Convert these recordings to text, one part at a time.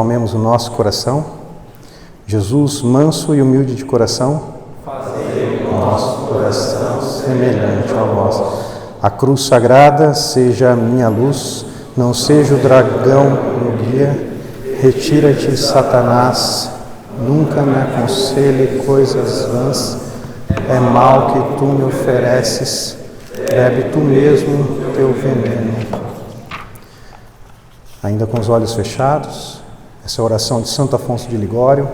Acalmemos o nosso coração. Jesus, manso e humilde de coração, fazei o nosso coração semelhante ao vosso. A cruz sagrada seja a minha luz, não seja o dragão meu guia. Retira-te, Satanás, nunca me aconselhe coisas vãs. É mal que tu me ofereces, bebe tu mesmo teu veneno. Ainda com os olhos fechados, essa é a oração de Santo Afonso de Ligório,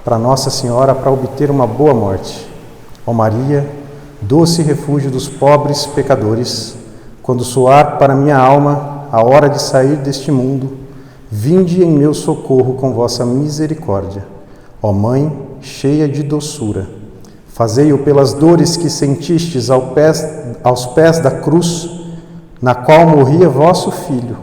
para Nossa Senhora, para obter uma boa morte. Ó Maria, doce refúgio dos pobres pecadores, quando soar para minha alma a hora de sair deste mundo, vinde em meu socorro com vossa misericórdia. Ó Mãe, cheia de doçura, fazei-o pelas dores que sentistes aos pés da cruz, na qual morria vosso Filho.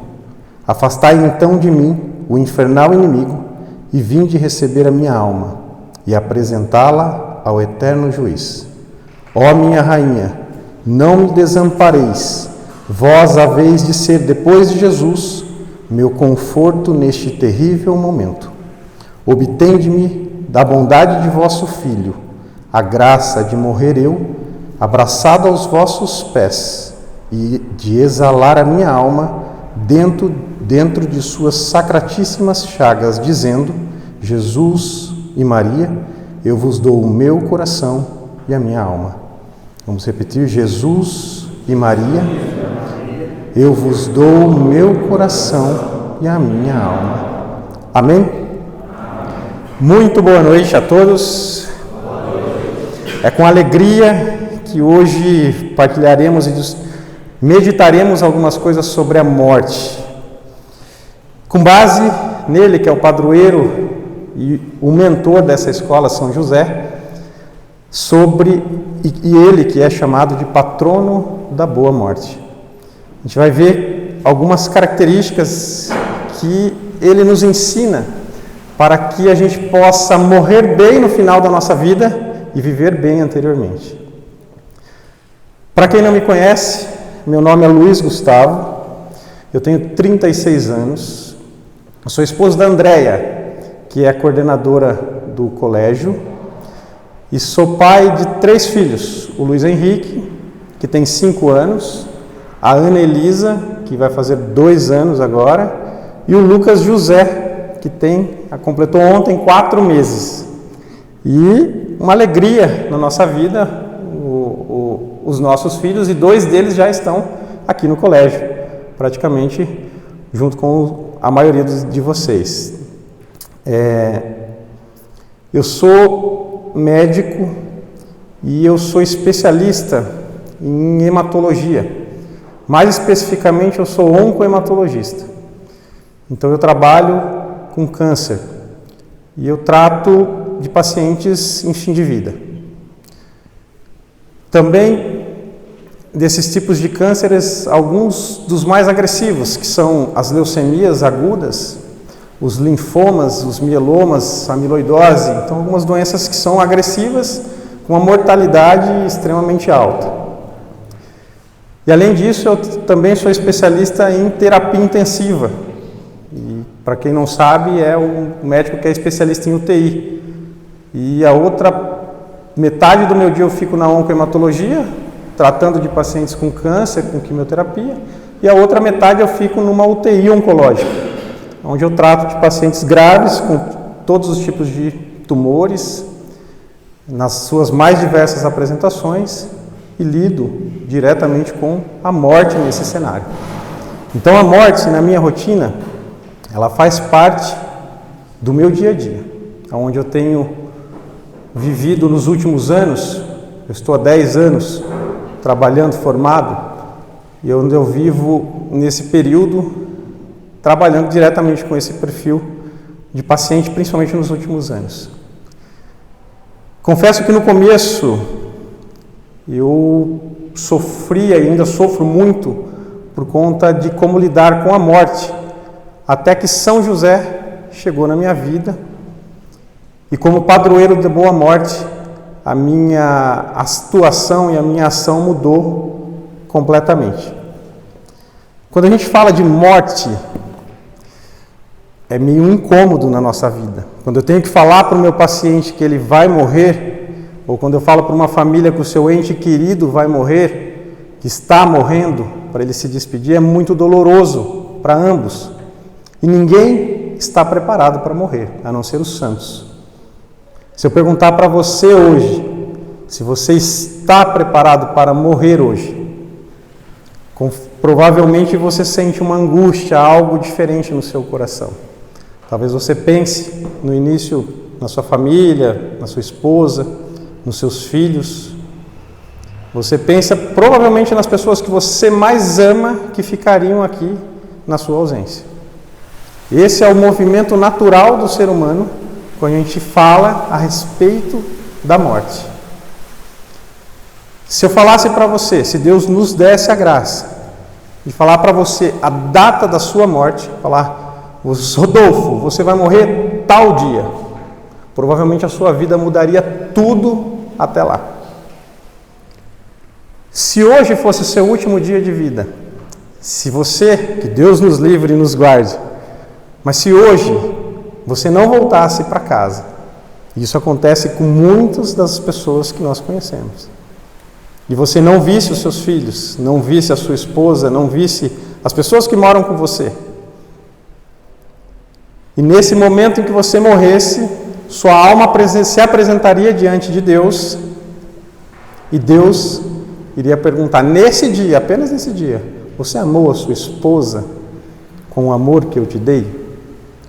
Afastai então de mim o infernal inimigo, e vinde receber a minha alma, e apresentá-la ao eterno juiz. Ó minha Rainha, não me desampareis, vós haveis de ser, depois de Jesus, meu conforto neste terrível momento. Obtende-me da bondade de vosso Filho a graça de morrer eu, abraçado aos vossos pés, e de exalar a minha alma dentro de suas sacratíssimas chagas, dizendo: Jesus e Maria, eu vos dou o meu coração e a minha alma. Vamos repetir: Jesus e Maria, eu vos dou o meu coração e a minha alma. Amém? Muito boa noite a todos. É com alegria que hoje partilharemos e meditaremos algumas coisas sobre a morte. Com base nele, que é o padroeiro e o mentor dessa escola, São José, e ele que é chamado de patrono da boa morte. A gente vai ver algumas características que ele nos ensina para que a gente possa morrer bem no final da nossa vida e viver bem anteriormente. Para quem não me conhece, meu nome é Luiz Gustavo, eu tenho 36 anos, eu sou esposo da Andréia, que é a coordenadora do colégio, e sou pai de 3 filhos, o Luiz Henrique, que tem 5 anos, a Ana Elisa, que vai fazer 2 anos agora, e o Lucas José, que completou ontem 4 meses. E uma alegria na nossa vida, os nossos filhos, e 2 deles já estão aqui no colégio, praticamente junto com a maioria de vocês. Eu sou médico e eu sou especialista em hematologia. Mais especificamente, eu sou oncohematologista. Então, eu trabalho com câncer e eu trato de pacientes em fim de vida. Também, desses tipos de cânceres, alguns dos mais agressivos, que são as leucemias agudas, os linfomas, os mielomas, a amiloidose. Então, algumas doenças que são agressivas, com uma mortalidade extremamente alta. E, além disso, eu também sou especialista em terapia intensiva. E, para quem não sabe, é um médico que é especialista em UTI. E a outra metade do meu dia eu fico na oncohematologia, tratando de pacientes com câncer, com quimioterapia, e a outra metade eu fico numa UTI oncológica, onde eu trato de pacientes graves, com todos os tipos de tumores, nas suas mais diversas apresentações, e lido diretamente com a morte nesse cenário. Então, a morte, na minha rotina, ela faz parte do meu dia a dia, onde eu tenho vivido nos últimos anos. Eu estou há 10 anos trabalhando, formado, e onde eu vivo nesse período trabalhando diretamente com esse perfil de paciente, principalmente nos últimos anos. Confesso que no começo eu sofri e ainda sofro muito por conta de como lidar com a morte, até que São José chegou na minha vida e, como padroeiro da boa morte, a minha situação e a minha ação mudou completamente. Quando a gente fala de morte, é meio incômodo na nossa vida. Quando eu tenho que falar para o meu paciente que ele vai morrer, ou quando eu falo para uma família que o seu ente querido vai morrer, que está morrendo, para ele se despedir, é muito doloroso para ambos. E ninguém está preparado para morrer, a não ser os santos. Se eu perguntar para você hoje, se você está preparado para morrer hoje, provavelmente você sente uma angústia, algo diferente no seu coração. Talvez você pense no início na sua família, na sua esposa, nos seus filhos. Você pensa provavelmente nas pessoas que você mais ama que ficariam aqui na sua ausência. Esse é o movimento natural do ser humano quando a gente fala a respeito da morte. Se eu falasse para você, se Deus nos desse a graça de falar para você a data da sua morte, falar, Rodolfo, você vai morrer tal dia, provavelmente a sua vida mudaria tudo até lá. Se hoje fosse o seu último dia de vida, se você, que Deus nos livre e nos guarde, mas se hoje você não voltasse para casa, isso acontece com muitas das pessoas que nós conhecemos, e você não visse os seus filhos, não visse a sua esposa, não visse as pessoas que moram com você, e nesse momento em que você morresse, sua alma se apresentaria diante de Deus, e Deus iria perguntar, nesse dia, apenas nesse dia, você amou a sua esposa com o amor que eu te dei?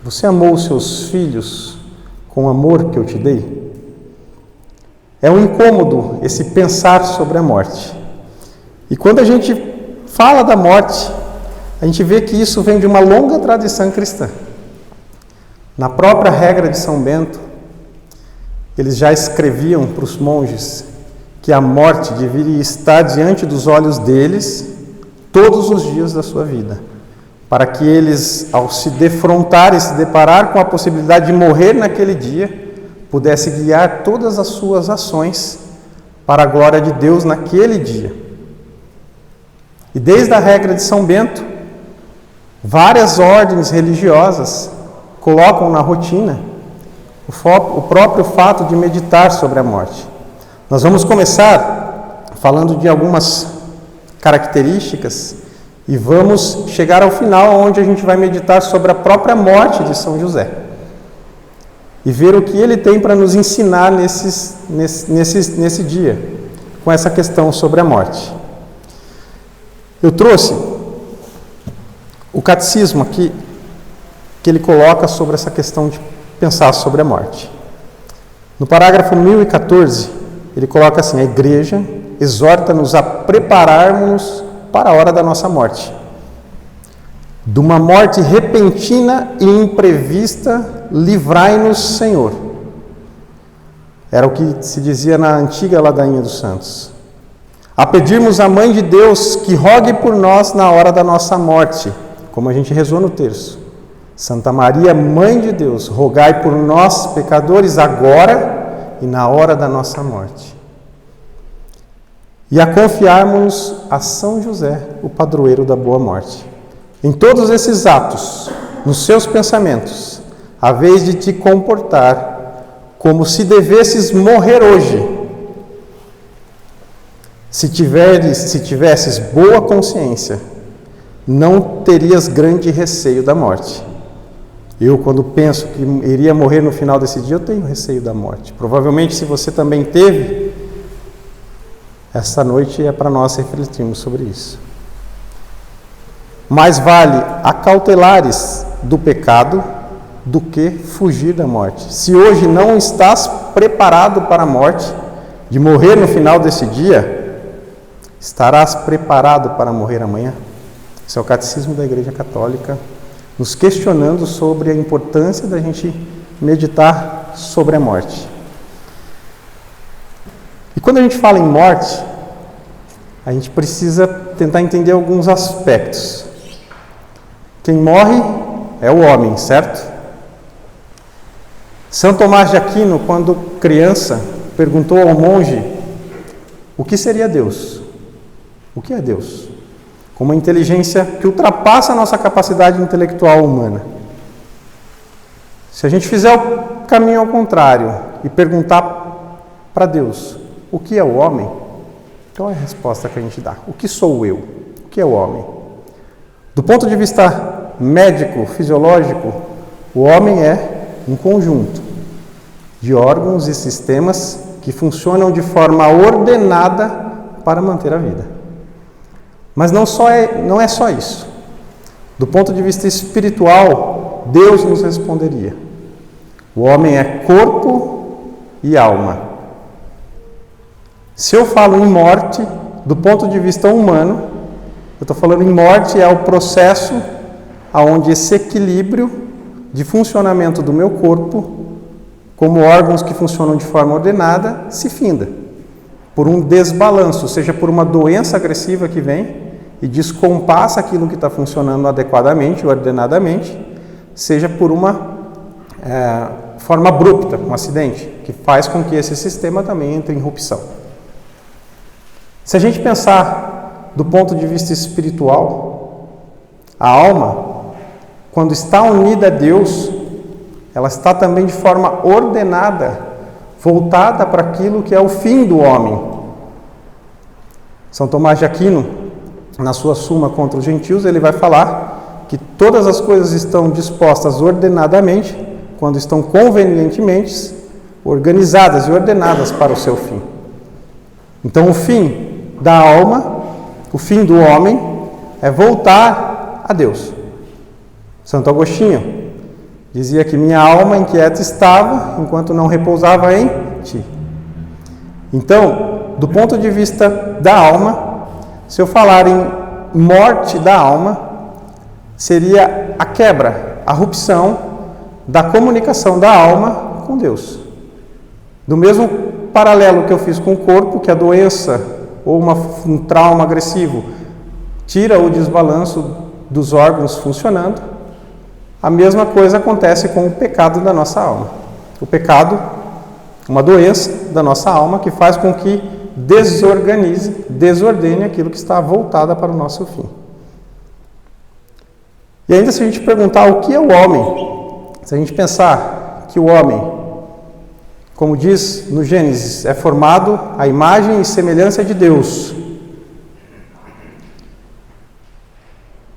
Você amou os seus filhos com o amor que eu te dei? É um incômodo esse pensar sobre a morte. E quando a gente fala da morte, a gente vê que isso vem de uma longa tradição cristã. Na própria regra de São Bento, eles já escreviam para os monges que a morte deveria estar diante dos olhos deles todos os dias da sua vida, para que eles, ao se defrontar e se deparar com a possibilidade de morrer naquele dia, pudesse guiar todas as suas ações para a glória de Deus naquele dia. E desde a regra de São Bento, várias ordens religiosas colocam na rotina o próprio fato de meditar sobre a morte. Nós vamos começar falando de algumas características e vamos chegar ao final, onde a gente vai meditar sobre a própria morte de São José e ver o que ele tem para nos ensinar nesse dia, com essa questão sobre a morte. Eu trouxe o catecismo aqui, que ele coloca sobre essa questão de pensar sobre a morte. No parágrafo 1014, ele coloca assim: a Igreja exorta-nos a prepararmos para a hora da nossa morte. De uma morte repentina e imprevista, livrai-nos, Senhor. Era o que se dizia na antiga ladainha dos santos. A pedirmos à Mãe de Deus que rogue por nós na hora da nossa morte, como a gente rezou no terço. Santa Maria, Mãe de Deus, rogai por nós, pecadores, agora e na hora da nossa morte. E a confiarmos a São José, o padroeiro da boa morte. Em todos esses atos, nos seus pensamentos, a vez de te comportar como se devesses morrer hoje. Se tivesses boa consciência, não terias grande receio da morte. Eu, quando penso que iria morrer no final desse dia, eu tenho receio da morte. Provavelmente, se você também teve, esta noite é para nós refletirmos sobre isso. Mais vale acautelares do pecado do que fugir da morte. Se hoje não estás preparado para a morte, de morrer no final desse dia, estarás preparado para morrer amanhã? Esse é o Catecismo da Igreja Católica, nos questionando sobre a importância da gente meditar sobre a morte. E quando a gente fala em morte, a gente precisa tentar entender alguns aspectos. Quem morre é o homem, certo? São Tomás de Aquino, quando criança, perguntou ao monge o que seria Deus. O que é Deus? Com uma inteligência que ultrapassa a nossa capacidade intelectual humana. Se a gente fizer o caminho ao contrário e perguntar para Deus o que é o homem, qual é a resposta que a gente dá? O que sou eu? O que é o homem? Do ponto de vista médico, fisiológico, o homem é um conjunto de órgãos e sistemas que funcionam de forma ordenada para manter a vida. Mas não é só isso. Do ponto de vista espiritual, Deus nos responderia. O homem é corpo e alma. Se eu falo em morte, do ponto de vista humano, eu estou falando em morte, é o processo onde esse equilíbrio de funcionamento do meu corpo, como órgãos que funcionam de forma ordenada, se finda por um desbalanço, seja por uma doença agressiva que vem e descompassa aquilo que está funcionando adequadamente, ordenadamente, seja por uma forma abrupta, um acidente, que faz com que esse sistema também entre em erupção. Se a gente pensar do ponto de vista espiritual, a alma, quando está unida a Deus, ela está também de forma ordenada, voltada para aquilo que é o fim do homem. São Tomás de Aquino, na sua Suma contra os Gentios, ele vai falar que todas as coisas estão dispostas ordenadamente, quando estão convenientemente organizadas e ordenadas para o seu fim. Então, o fim da alma, o fim do homem, é voltar a Deus. Santo Agostinho dizia que minha alma inquieta estava, enquanto não repousava em ti. Então, do ponto de vista da alma, se eu falar em morte da alma, seria a quebra, a rupção da comunicação da alma com Deus. Do mesmo paralelo que eu fiz com o corpo, que a doença ou um trauma agressivo tira o desbalanço dos órgãos funcionando, a mesma coisa acontece com o pecado da nossa alma. O pecado, uma doença da nossa alma que faz com que desordene aquilo que está voltada para o nosso fim. E ainda se a gente perguntar o que é o homem, se a gente pensar que o homem, como diz no Gênesis, é formado à imagem e semelhança de Deus.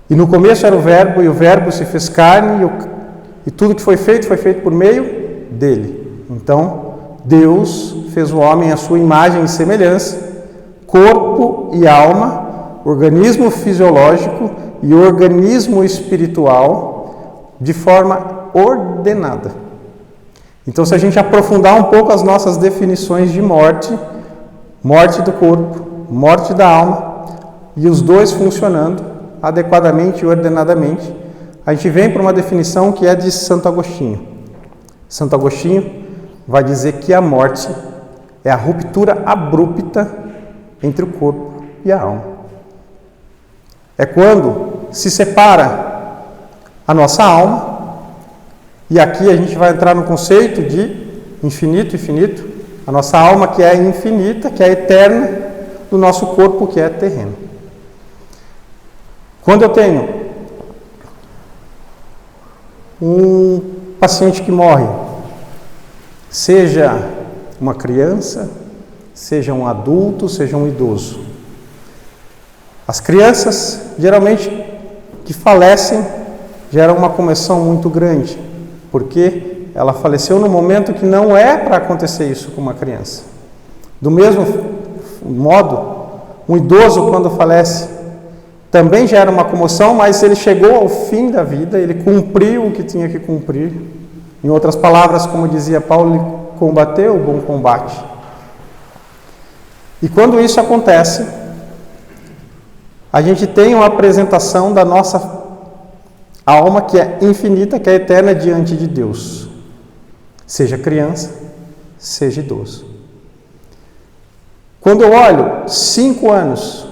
E no começo era o Verbo, e o Verbo se fez carne, e tudo que foi feito por meio dele. Então, Deus fez o homem à sua imagem e semelhança, corpo e alma, organismo fisiológico e organismo espiritual, de forma ordenada. Então, se a gente aprofundar um pouco as nossas definições de morte, morte do corpo, morte da alma, e os dois funcionando adequadamente e ordenadamente, a gente vem para uma definição que é de Santo Agostinho. Santo Agostinho vai dizer que a morte é a ruptura abrupta entre o corpo e a alma. É quando se separa a nossa alma, e aqui a gente vai entrar no conceito de infinito, a nossa alma que é infinita, que é eterna, do nosso corpo que é terreno. Quando eu tenho um paciente que morre, seja uma criança, seja um adulto, seja um idoso. As crianças, geralmente, que falecem, geram uma comoção muito grande, porque ela faleceu no momento que não é para acontecer isso com uma criança. Do mesmo modo, um idoso, quando falece, também gera uma comoção, mas ele chegou ao fim da vida, ele cumpriu o que tinha que cumprir. Em outras palavras, como dizia Paulo, ele combateu o bom combate. E quando isso acontece, a gente tem uma apresentação da nossa alma que é infinita, que é eterna diante de Deus. Seja criança, seja idoso. Quando eu olho 5 anos,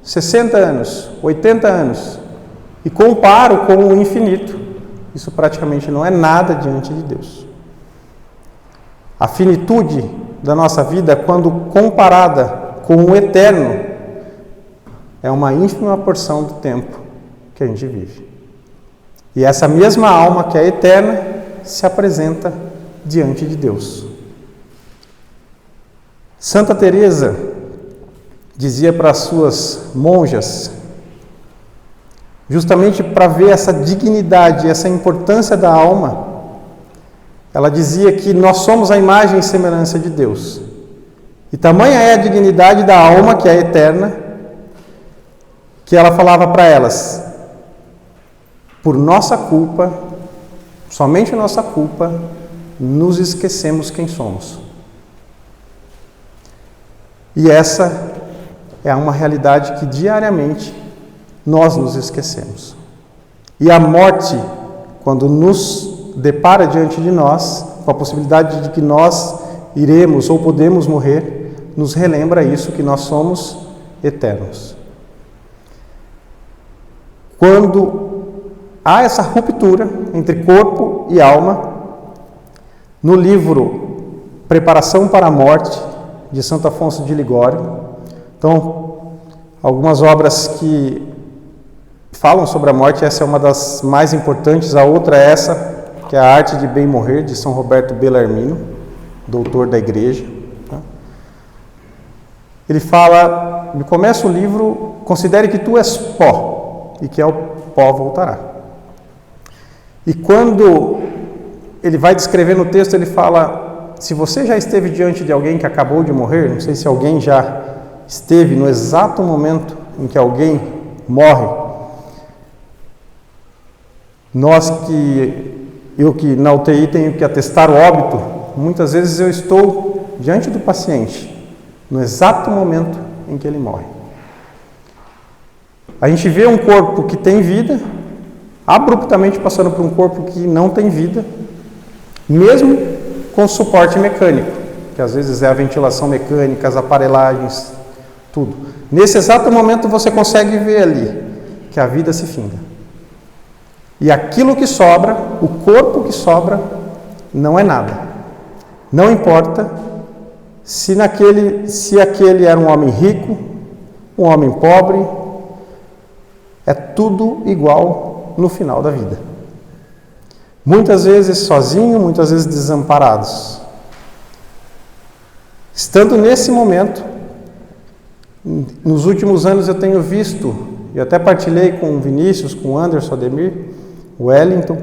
60 anos, 80 anos e comparo com o infinito, isso praticamente não é nada diante de Deus. A finitude da nossa vida, quando comparada com o eterno, é uma ínfima porção do tempo que a gente vive. E essa mesma alma que é eterna se apresenta diante de Deus. Santa Teresa dizia para as suas monjas, justamente para ver essa dignidade, essa importância da alma, ela dizia que nós somos a imagem e semelhança de Deus. E tamanha é a dignidade da alma, que é eterna, que ela falava para elas: por nossa culpa, somente nossa culpa, nos esquecemos quem somos. E essa é uma realidade que diariamente nós nos esquecemos. E a morte, quando nos depara diante de nós, com a possibilidade de que nós iremos ou podemos morrer, nos relembra isso, que nós somos eternos. Quando há essa ruptura entre corpo e alma, no livro Preparação para a Morte, de Santo Afonso de Ligório, então, algumas obras que falam sobre a morte, essa é uma das mais importantes, a outra é essa, que é a Arte de Bem Morrer, de São Roberto Bellarmino, doutor da Igreja. Ele fala, começa o livro: considere que tu és pó, e que ao pó voltará. E quando ele vai descrever no texto, ele fala: se você já esteve diante de alguém que acabou de morrer, não sei se alguém já esteve no exato momento em que alguém morre, eu que na UTI tenho que atestar o óbito, muitas vezes eu estou diante do paciente, no exato momento em que ele morre. A gente vê um corpo que tem vida, abruptamente passando por um corpo que não tem vida, mesmo com suporte mecânico, que às vezes é a ventilação mecânica, as aparelhagens, tudo. Nesse exato momento você consegue ver ali que a vida se finda. E aquilo que sobra, o corpo que sobra, não é nada. Não importa se aquele era um homem rico, um homem pobre, é tudo igual no final da vida. Muitas vezes sozinho, muitas vezes desamparados. Estando nesse momento, nos últimos anos eu tenho visto, e até partilhei com o Vinícius, com o Anderson, Ademir, o Wellington,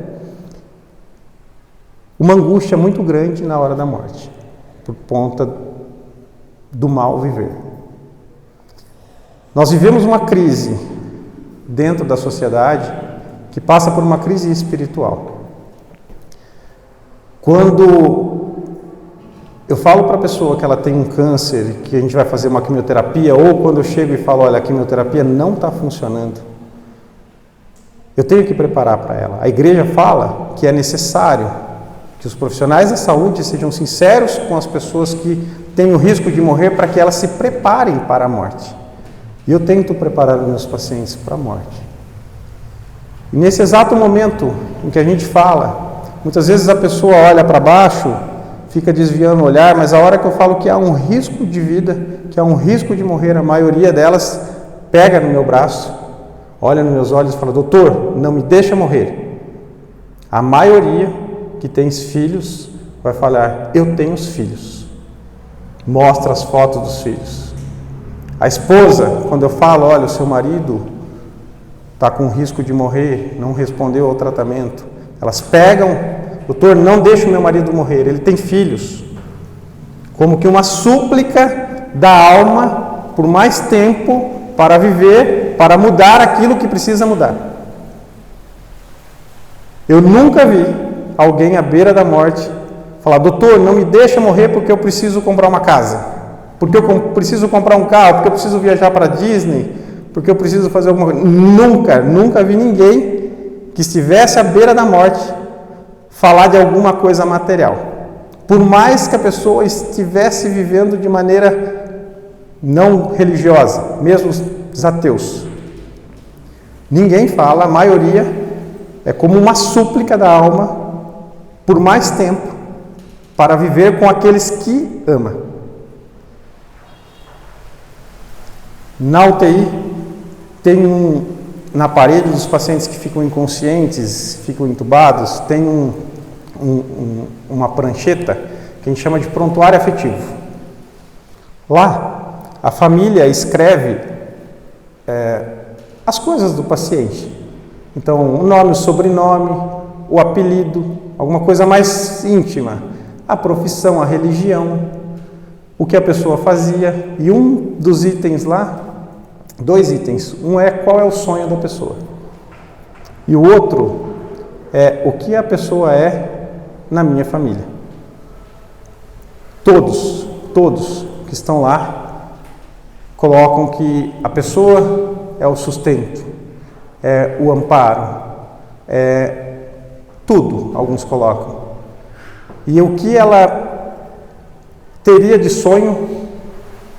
uma angústia muito grande na hora da morte, por conta do mal viver. Nós vivemos uma crise dentro da sociedade que passa por uma crise espiritual. Quando eu falo para a pessoa que ela tem um câncer, que a gente vai fazer uma quimioterapia, ou quando eu chego e falo, olha, a quimioterapia não está funcionando, eu tenho que preparar para ela. A igreja fala que é necessário que os profissionais da saúde sejam sinceros com as pessoas que têm o risco de morrer, para que elas se preparem para a morte. E eu tento preparar os meus pacientes para a morte. E nesse exato momento em que a gente fala, muitas vezes a pessoa olha para baixo, fica desviando o olhar, mas a hora que eu falo que há um risco de vida, que há um risco de morrer, a maioria delas pega no meu braço, olha nos meus olhos e fala, doutor, não me deixa morrer. A maioria que tem filhos vai falar, eu tenho os filhos. Mostra as fotos dos filhos. A esposa, quando eu falo, olha, o seu marido está com risco de morrer, não respondeu ao tratamento, elas pegam, doutor, não deixe o meu marido morrer, ele tem filhos. Como que uma súplica da alma por mais tempo para viver, para mudar aquilo que precisa mudar. Eu nunca vi alguém à beira da morte falar, doutor, não me deixa morrer porque eu preciso comprar uma casa, porque eu preciso comprar um carro, porque eu preciso viajar para Disney, porque eu preciso fazer alguma coisa. Nunca vi ninguém que estivesse à beira da morte falar de alguma coisa material. Por mais que a pessoa estivesse vivendo de maneira não religiosa, mesmo os ateus. Ninguém fala, a maioria é como uma súplica da alma por mais tempo para viver com aqueles que ama. Na UTI tem na parede dos pacientes que ficam inconscientes, ficam entubados, tem uma prancheta que a gente chama de prontuário afetivo. Lá, a família escreve as coisas do paciente. Então, o nome, o sobrenome, o apelido, alguma coisa mais íntima, a profissão, a religião, o que a pessoa fazia. E um dos itens lá, 2 itens, um é qual é o sonho da pessoa. E o outro é o que a pessoa é na minha família. Todos que estão lá colocam que a pessoa é o sustento, é o amparo, é tudo, alguns colocam. E o que ela teria de sonho,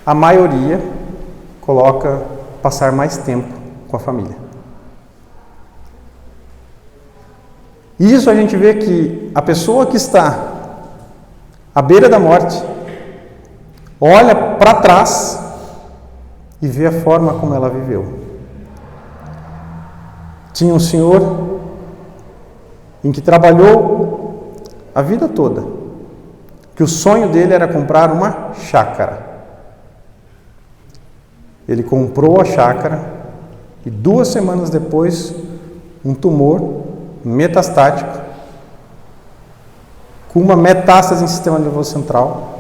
a maioria coloca passar mais tempo com a família. E isso a gente vê que a pessoa que está à beira da morte olha para trás e vê a forma como ela viveu. Tinha um senhor em que trabalhou a vida toda, que o sonho dele era comprar uma chácara. Ele comprou a chácara e 2 semanas depois, um tumor metastático, com uma metástase em sistema nervoso central.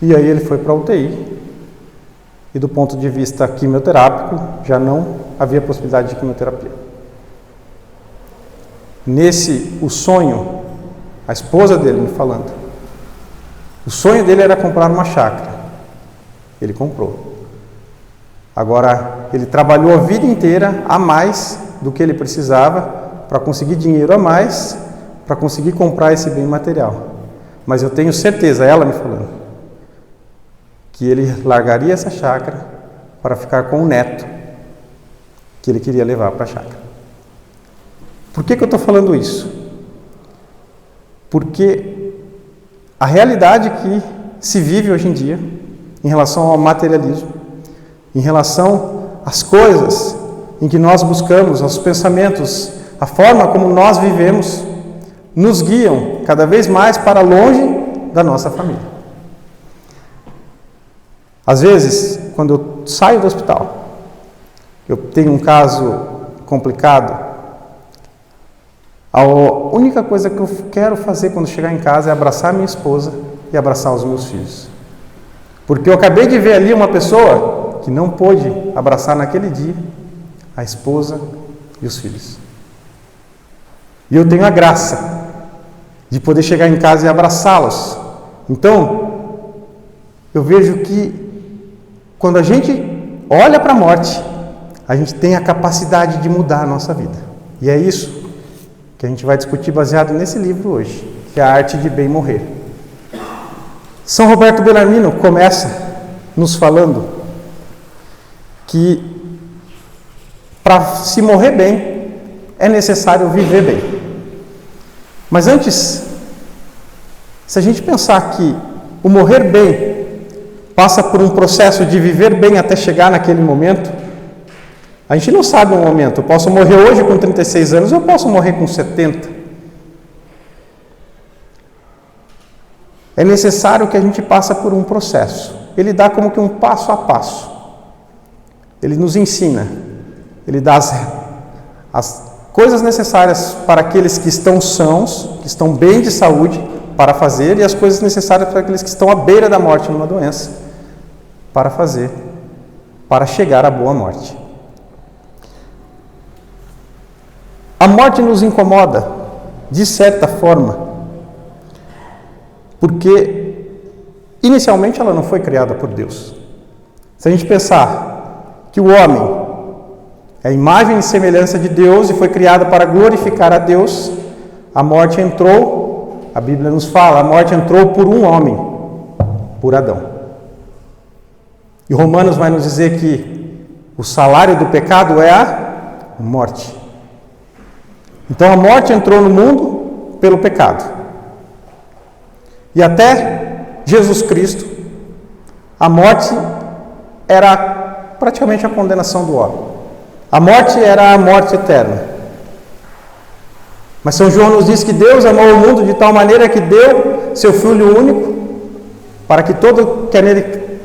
E aí ele foi para a UTI. E do ponto de vista quimioterápico, já não havia possibilidade de quimioterapia. O sonho, a esposa dele me falando, o sonho dele era comprar uma chácara. Ele comprou. Agora, ele trabalhou a vida inteira a mais do que ele precisava para conseguir dinheiro a mais, para conseguir comprar esse bem material. Mas eu tenho certeza, ela me falando, que ele largaria essa chácara para ficar com o neto que ele queria levar para a chácara. Por que eu estou falando isso? Porque a realidade que se vive hoje em dia, em relação ao materialismo, em relação às coisas em que nós buscamos, aos pensamentos, a forma como nós vivemos, nos guiam cada vez mais para longe da nossa família. Às vezes, quando eu saio do hospital, eu tenho um caso complicado, a única coisa que eu quero fazer quando chegar em casa é abraçar minha esposa e abraçar os meus filhos. Porque eu acabei de ver ali uma pessoa que não pôde abraçar naquele dia a esposa e os filhos. E eu tenho a graça de poder chegar em casa e abraçá-los. Então, eu vejo que quando a gente olha para a morte, a gente tem a capacidade de mudar a nossa vida. E é isso que a gente vai discutir baseado nesse livro hoje, que é a Arte de Bem Morrer. São Roberto Bellarmino começa nos falando que para se morrer bem, é necessário viver bem. Mas antes, se a gente pensar que o morrer bem passa por um processo de viver bem até chegar naquele momento, a gente não sabe o momento. Eu posso morrer hoje com 36 anos, eu posso morrer com 70. É necessário que a gente passe por um processo. Ele dá como que um passo a passo. Ele nos ensina. Ele dá as coisas necessárias para aqueles que estão sãos, que estão bem de saúde para fazer, e as coisas necessárias para aqueles que estão à beira da morte numa doença para fazer, para chegar à boa morte. A morte nos incomoda, de certa forma, porque inicialmente ela não foi criada por Deus. Se a gente pensar que o homem é a imagem e semelhança de Deus e foi criado para glorificar a Deus, a morte entrou, a Bíblia nos fala, a morte entrou por um homem, por Adão. E Romanos vai nos dizer que o salário do pecado é a morte. Então a morte entrou no mundo pelo pecado. E até Jesus Cristo, a morte era praticamente a condenação do homem. A morte era a morte eterna. Mas São João nos diz que Deus amou o mundo de tal maneira que deu seu Filho único, para que todo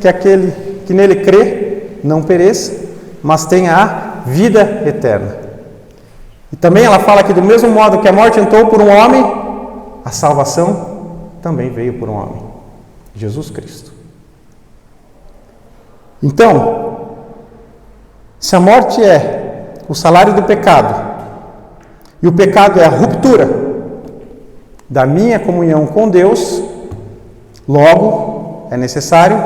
aquele que nele crê não pereça, mas tenha a vida eterna. E também ela fala que do mesmo modo que a morte entrou por um homem, a salvação também veio por um homem, Jesus Cristo. Então, se a morte é o salário do pecado, e o pecado é a ruptura da minha comunhão com Deus, logo é necessário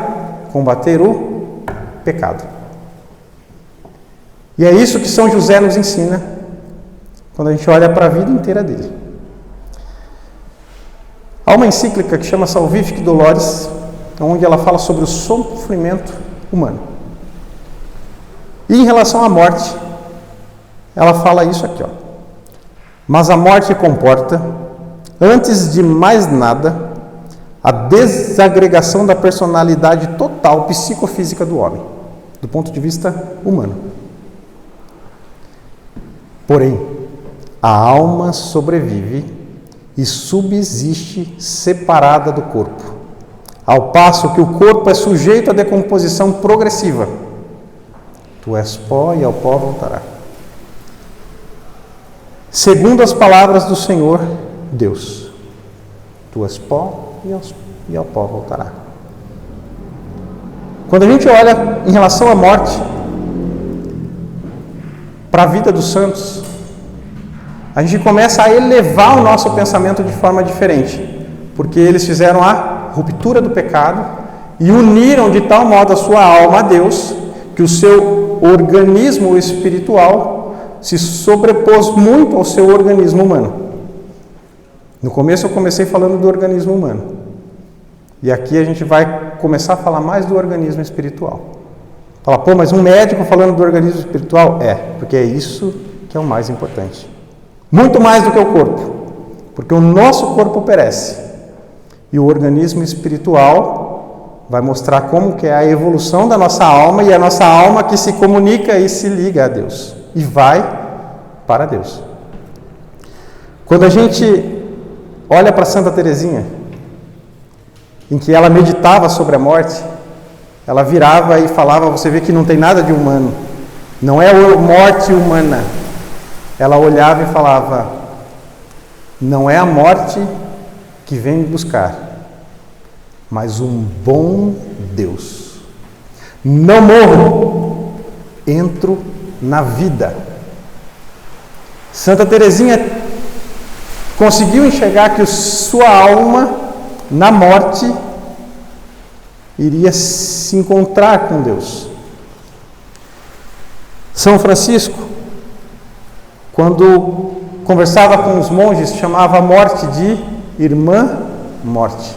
combater o pecado. E é isso que São José nos ensina quando a gente olha para a vida inteira dele. Há uma encíclica que chama Salvific Doloris, onde ela fala sobre o sofrimento humano. E em relação à morte, ela fala isso aqui, ó. Mas a morte comporta, antes de mais nada, a desagregação da personalidade total psicofísica do homem, do ponto de vista humano. Porém, a alma sobrevive e subsiste separada do corpo, ao passo que o corpo é sujeito à decomposição progressiva. Tu és pó e ao pó voltará. Segundo as palavras do Senhor Deus, tu és pó e ao pó voltará. Quando a gente olha em relação à morte, para a vida dos santos, a gente começa a elevar o nosso pensamento de forma diferente, porque eles fizeram a ruptura do pecado e uniram de tal modo a sua alma a Deus, que o seu organismo espiritual se sobrepôs muito ao seu organismo humano. No começo eu comecei falando do organismo humano. E aqui a gente vai começar a falar mais do organismo espiritual. Fala, pô, mas um médico falando do organismo espiritual? É, porque é isso que é o mais importante. Muito mais do que o corpo. Porque o nosso corpo perece. E o organismo espiritual vai mostrar como que é a evolução da nossa alma, e a nossa alma que se comunica e se liga a Deus. E vai para Deus. Quando a gente olha para Santa Teresinha, em que ela meditava sobre a morte, ela virava e falava, você vê que não tem nada de humano, não é a morte humana. Ela olhava e falava, não é a morte que vem me buscar, mas um bom Deus. Não morro, entro na vida. Santa Teresinha conseguiu enxergar que sua alma, na morte, iria se encontrar com Deus. São Francisco, quando conversava com os monges, chamava a morte de irmã morte,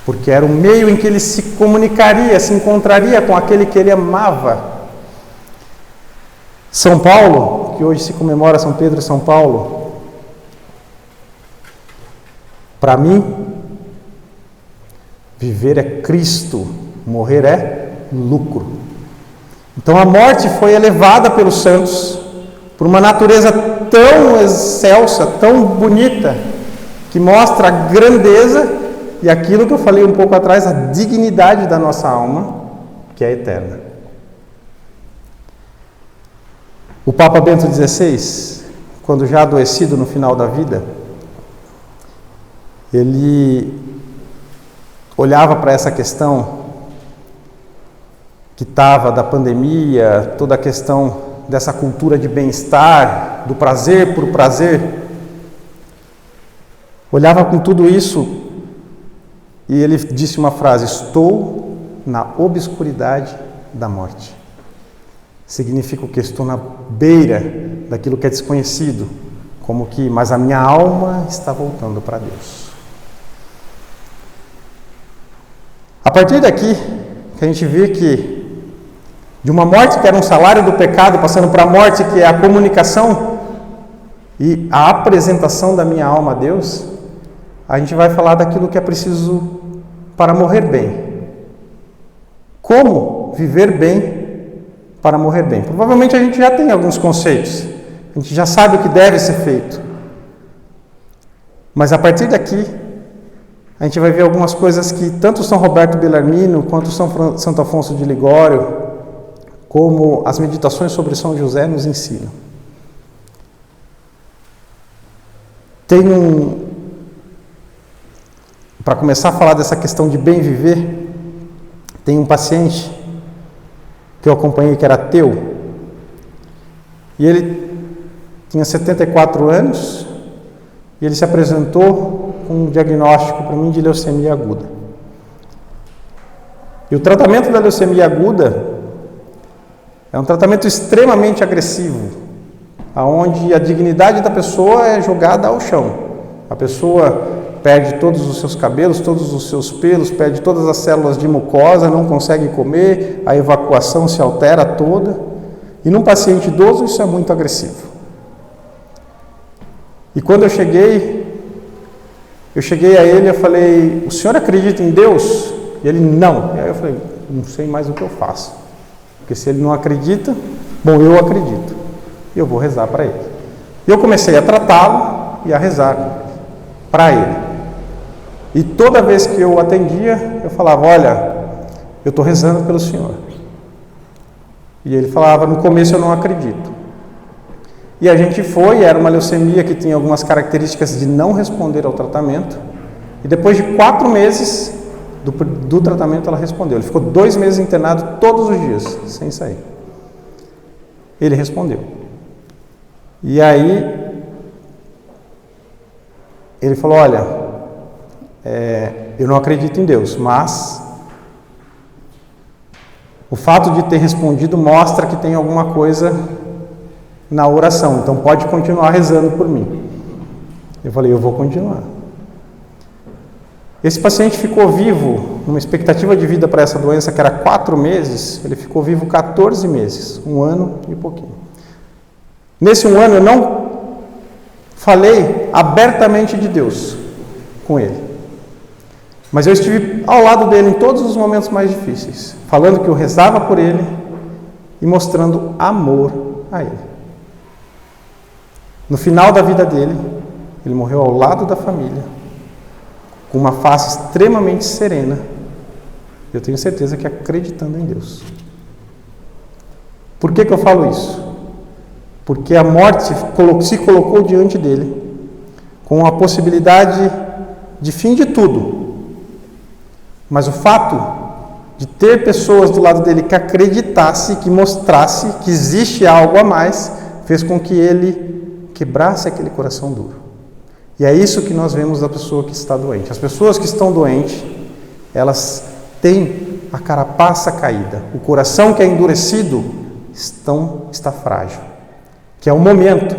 porque era o meio em que ele se comunicaria, se encontraria com aquele que ele amava. São Paulo, que hoje se comemora São Pedro e São Paulo, para mim, viver é Cristo, morrer é lucro. Então a morte foi elevada pelos santos por uma natureza tão excelsa, tão bonita, que mostra a grandeza e aquilo que eu falei um pouco atrás, a dignidade da nossa alma, que é eterna. O Papa Bento XVI, quando já adoecido no final da vida, ele olhava para essa questão que estava da pandemia, toda a questão dessa cultura de bem-estar, do prazer por prazer, olhava com tudo isso e ele disse uma frase, estou na obscuridade da morte. Significa o que? Estou na beira daquilo que é desconhecido, como que, mas a minha alma está voltando para Deus. A partir daqui, que a gente vê que de uma morte que era um salário do pecado, passando para a morte que é a comunicação e a apresentação da minha alma a Deus, a gente vai falar daquilo que é preciso para morrer bem. Como viver bem para morrer bem? Provavelmente a gente já tem alguns conceitos, a gente já sabe o que deve ser feito, Mas a partir daqui, a gente vai ver algumas coisas que tanto São Roberto Bellarmino quanto Santo Afonso de Ligório, como as meditações sobre São José nos ensinam. Para começar a falar dessa questão de bem viver, tem um paciente que eu acompanhei que era ateu, e ele tinha 74 anos, e ele se apresentou com um diagnóstico para mim de leucemia aguda. E o tratamento da leucemia aguda é um tratamento extremamente agressivo, onde a dignidade da pessoa é jogada ao chão. A pessoa perde todos os seus cabelos, todos os seus pelos, perde todas as células de mucosa, não consegue comer, a evacuação se altera toda. E num paciente idoso isso é muito agressivo. E quando eu cheguei a ele e falei, o senhor acredita em Deus? E ele, não. E aí eu falei, não sei mais o que eu faço. Porque se ele não acredita, bom, eu acredito. E eu vou rezar para ele. E eu comecei a tratá-lo e a rezar para ele. E toda vez que eu atendia, eu falava, olha, eu estou rezando pelo senhor. E ele falava, no começo eu não acredito. E a gente foi, era uma leucemia que tinha algumas características de não responder ao tratamento. E depois de 4 meses do tratamento ela respondeu. Ele ficou 2 meses internado todos os dias, sem sair. Ele respondeu. E aí, ele falou, olha, eu não acredito em Deus, mas o fato de ter respondido mostra que tem alguma coisa na oração, então pode continuar rezando por mim. Eu falei, eu vou continuar. Esse paciente ficou vivo, numa expectativa de vida para essa doença que era 4 meses, ele ficou vivo 14 meses, 1 ano e pouquinho. Nesse 1 ano eu não falei abertamente de Deus com ele, mas eu estive ao lado dele em todos os momentos mais difíceis, falando que eu rezava por ele e mostrando amor a ele. No final da vida dele, ele morreu ao lado da família, com uma face extremamente serena, eu tenho certeza que acreditando em Deus. Por que eu falo isso? Porque a morte se colocou diante dele, com a possibilidade de fim de tudo. Mas o fato de ter pessoas do lado dele que acreditasse, que mostrasse que existe algo a mais, fez com que ele quebrasse aquele coração duro. E é isso que nós vemos da pessoa que está doente. As pessoas que estão doentes, elas têm a carapaça caída, o coração que é endurecido está frágil, que é o momento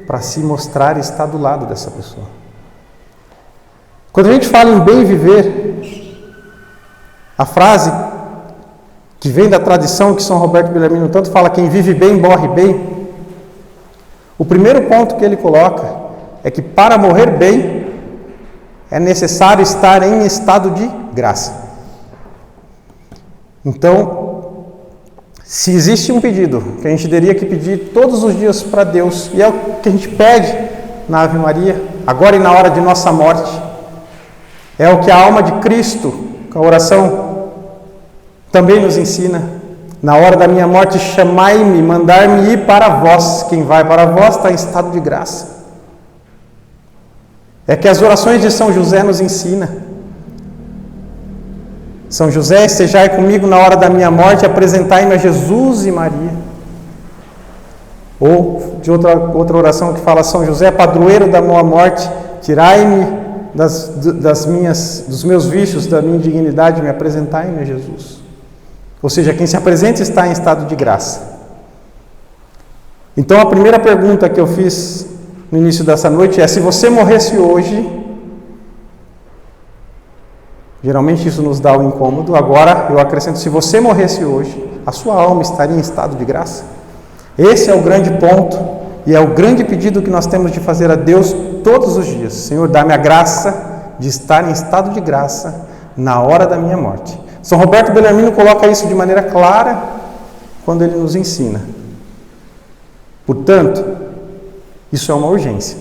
para se mostrar e estar do lado dessa pessoa. Quando a gente fala em bem viver, a frase que vem da tradição que São Roberto Bellarmino tanto fala, quem vive bem morre bem, o primeiro ponto que ele coloca é que para morrer bem é necessário estar em estado de graça. Então, se existe um pedido que a gente teria que pedir todos os dias para Deus, e é o que a gente pede na Ave Maria, agora e na hora de nossa morte, é o que a alma de Cristo, com a oração, também nos ensina. Na hora da minha morte, chamai-me, mandar-me ir para vós. Quem vai para vós está em estado de graça. É que as orações de São José nos ensina. São José, estejai comigo na hora da minha morte, apresentai-me a Jesus e Maria. Ou de outra oração que fala, São José, padroeiro da minha morte, tirai-me dos meus vícios, da minha indignidade, me apresentai-me a Jesus. Ou seja, quem se apresenta está em estado de graça. Então a primeira pergunta que eu fiz no início dessa noite é, se você morresse hoje, geralmente isso nos dá um incômodo, agora eu acrescento, se você morresse hoje, a sua alma estaria em estado de graça? Esse é o grande ponto e é o grande pedido que nós temos de fazer a Deus todos os dias. Senhor, dá-me a graça de estar em estado de graça na hora da minha morte. São Roberto Bellarmino coloca isso de maneira clara quando ele nos ensina. Portanto, isso é uma urgência.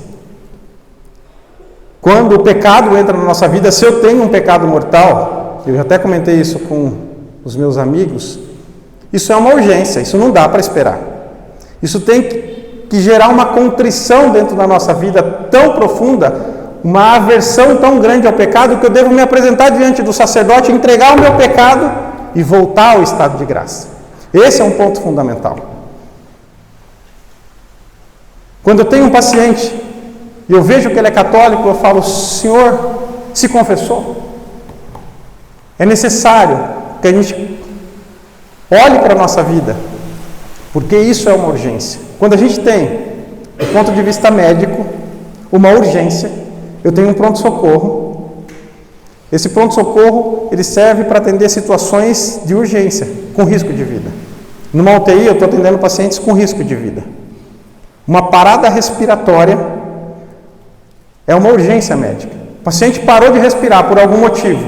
Quando o pecado entra na nossa vida, se eu tenho um pecado mortal, eu já até comentei isso com os meus amigos, isso é uma urgência, isso não dá para esperar. Isso tem que gerar uma contrição dentro da nossa vida tão profunda, uma aversão tão grande ao pecado, que eu devo me apresentar diante do sacerdote, entregar o meu pecado e voltar ao estado de graça. Esse é um ponto fundamental. Quando eu tenho um paciente e eu vejo que ele é católico, eu falo: Senhor, se confessou? É necessário que a gente olhe para a nossa vida, porque isso é uma urgência. Quando a gente tem, do ponto de vista médico, uma urgência, eu tenho um pronto-socorro. Esse pronto-socorro, ele serve para atender situações de urgência, com risco de vida. Numa UTI, eu estou atendendo pacientes com risco de vida. Uma parada respiratória é uma urgência médica. O paciente parou de respirar por algum motivo.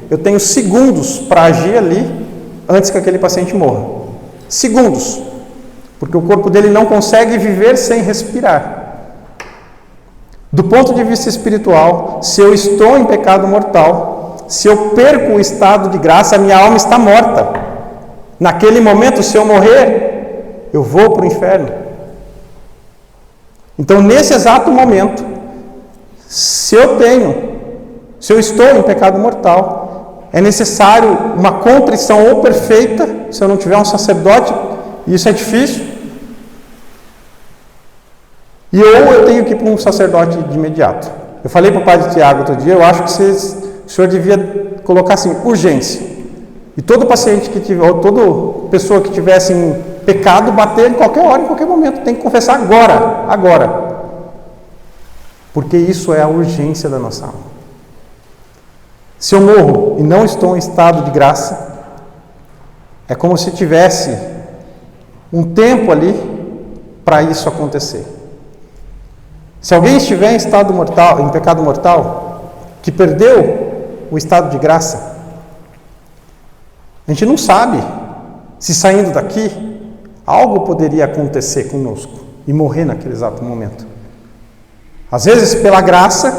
Eu tenho segundos para agir ali antes que aquele paciente morra. Segundos. Porque o corpo dele não consegue viver sem respirar. Do ponto de vista espiritual, se eu estou em pecado mortal, se eu perco o estado de graça, a minha alma está morta. Naquele momento, se eu morrer, eu vou para o inferno. Então, nesse exato momento, se eu estou em pecado mortal, é necessário uma contrição ou perfeita, se eu não tiver um sacerdote, e isso é difícil, e ou eu tenho que ir para um sacerdote de imediato. Eu falei para o padre Tiago outro dia, eu acho que o senhor devia colocar assim, urgência. E todo paciente que tiver, ou toda pessoa que tivesse em pecado, bater em qualquer hora, em qualquer momento, tem que confessar agora. Porque isso é a urgência da nossa alma. Se eu morro e não estou em estado de graça, é como se tivesse um tempo ali para isso acontecer. Se alguém estiver em estado mortal, em pecado mortal, que perdeu o estado de graça, a gente não sabe se saindo daqui algo poderia acontecer conosco e morrer naquele exato momento. Às vezes, pela graça,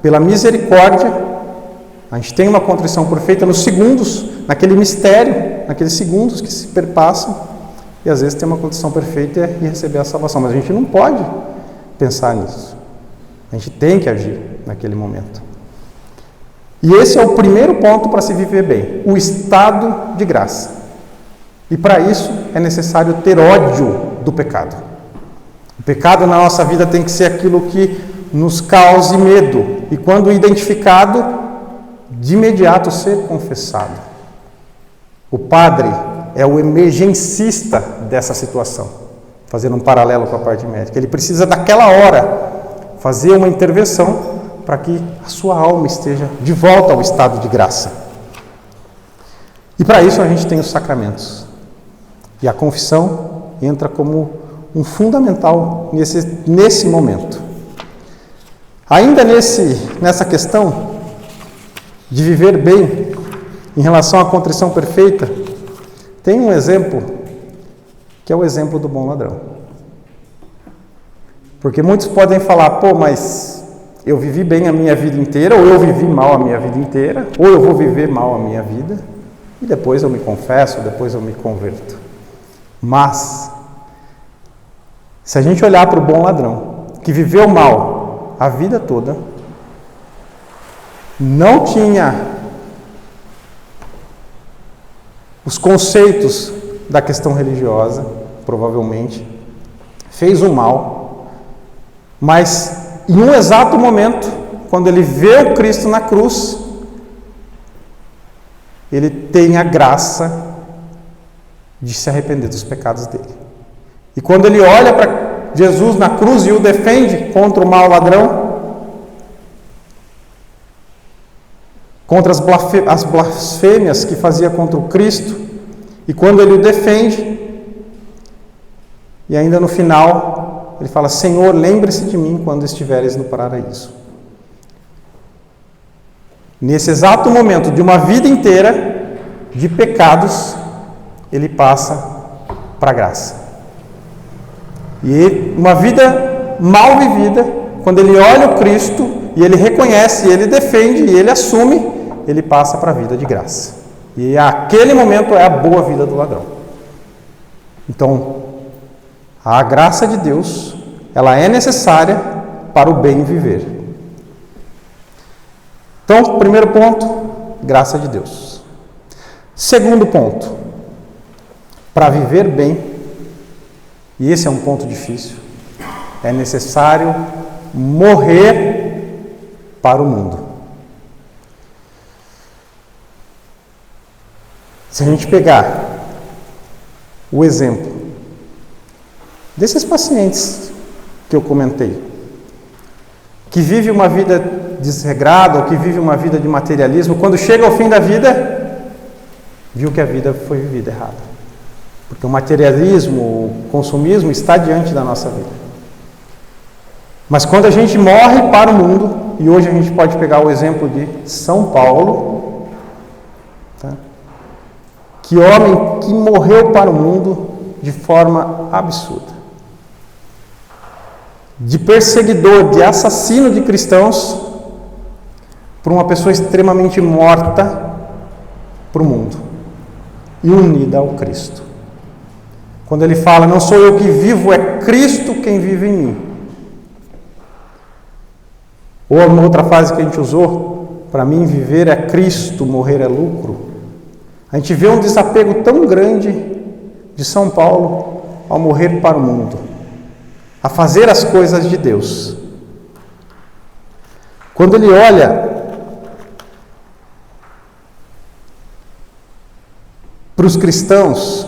pela misericórdia, a gente tem uma contrição perfeita nos segundos, naquele mistério, naqueles segundos que se perpassam, e às vezes tem uma contrição perfeita e receber a salvação. Mas a gente não pode pensar nisso. A gente tem que agir naquele momento. E esse é o primeiro ponto para se viver bem, o estado de graça. E para isso é necessário ter ódio do pecado. O pecado na nossa vida tem que ser aquilo que nos cause medo. E quando identificado, de imediato ser confessado. O padre é o emergencista dessa situação, fazendo um paralelo com a parte médica. Ele precisa daquela hora fazer uma intervenção para que a sua alma esteja de volta ao estado de graça. E para isso a gente tem os sacramentos. E a confissão entra como um fundamental nesse momento. Ainda nessa questão de viver bem em relação à contrição perfeita, tem um exemplo que é o exemplo do bom ladrão. Porque muitos podem falar, mas eu vivi bem a minha vida inteira, ou eu vivi mal a minha vida inteira, ou eu vou viver mal a minha vida, e depois eu me confesso, depois eu me converto. Mas, se a gente olhar para o bom ladrão, que viveu mal a vida toda, não tinha os conceitos da questão religiosa, provavelmente, fez o mal, mas em um exato momento, quando ele vê o Cristo na cruz, ele tem a graça de se arrepender dos pecados dele. E quando ele olha para Jesus na cruz e o defende contra o mau ladrão, contra as blasfêmias que fazia contra o Cristo, e quando ele o defende, e ainda no final, ele fala, Senhor, lembre-se de mim quando estiveres no paraíso. Nesse exato momento de uma vida inteira de pecados, ele passa para a graça. E uma vida mal vivida, quando ele olha o Cristo e ele reconhece, ele defende, e ele assume, ele passa para a vida de graça. E aquele momento é a boa vida do ladrão. Então, a graça de Deus, ela é necessária para o bem viver. Então, primeiro ponto, graça de Deus. Segundo ponto, para viver bem, e esse é um ponto difícil, é necessário morrer para o mundo. Se a gente pegar o exemplo desses pacientes que eu comentei, que vive uma vida desregrada, ou que vive uma vida de materialismo, quando chega ao fim da vida, viu que a vida foi vivida errada. Porque o materialismo, o consumismo está diante da nossa vida. Mas quando a gente morre para o mundo, e hoje a gente pode pegar o exemplo de São Paulo, tá? Que homem que morreu para o mundo de forma absurda. De perseguidor, de assassino de cristãos, por uma pessoa extremamente morta para o mundo e unida ao Cristo. Quando ele fala, não sou eu que vivo, é Cristo quem vive em mim. Ou uma outra frase que a gente usou, para mim viver é Cristo, morrer é lucro. A gente vê um desapego tão grande de São Paulo ao morrer para o mundo, a fazer as coisas de Deus. Quando ele olha para os cristãos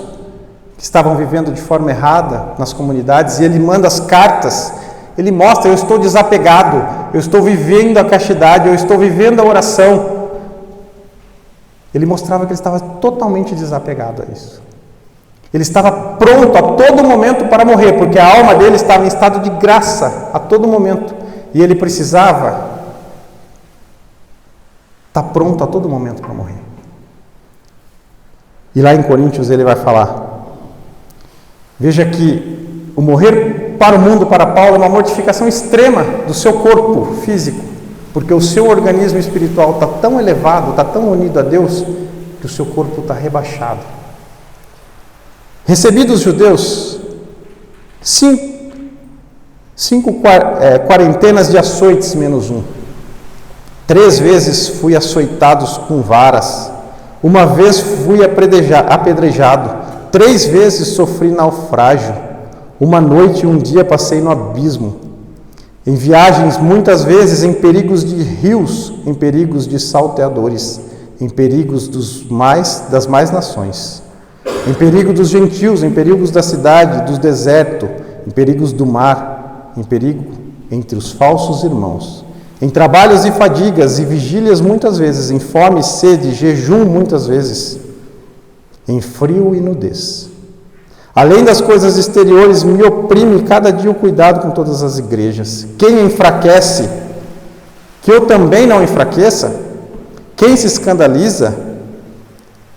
que estavam vivendo de forma errada nas comunidades, e ele manda as cartas, ele mostra, eu estou desapegado, eu estou vivendo a castidade, eu estou vivendo a oração. Ele mostrava que ele estava totalmente desapegado a isso. Ele estava pronto a todo momento para morrer, porque a alma dele estava em estado de graça a todo momento. E ele precisava estar pronto a todo momento para morrer. E lá em Coríntios ele vai falar, veja que o morrer para o mundo, para Paulo, é uma mortificação extrema do seu corpo físico, porque o seu organismo espiritual está tão elevado, está tão unido a Deus, que o seu corpo está rebaixado. Recebi dos judeus cinco quarentenas de açoites menos um. 3 vezes fui açoitado com varas. 1 vez fui apedrejado. 3 vezes sofri naufrágio. 1 noite e 1 dia passei no abismo. Em viagens, muitas vezes, em perigos de rios, em perigos de salteadores, em perigos das mais nações, em perigo dos gentios, em perigos da cidade, do deserto, em perigos do mar, em perigo entre os falsos irmãos, em trabalhos e fadigas e vigílias muitas vezes, em fome e sede, jejum muitas vezes, em frio e nudez. Além das coisas exteriores, me oprime cada dia o cuidado com todas as igrejas. Quem enfraquece, que eu também não enfraqueça? Quem se escandaliza,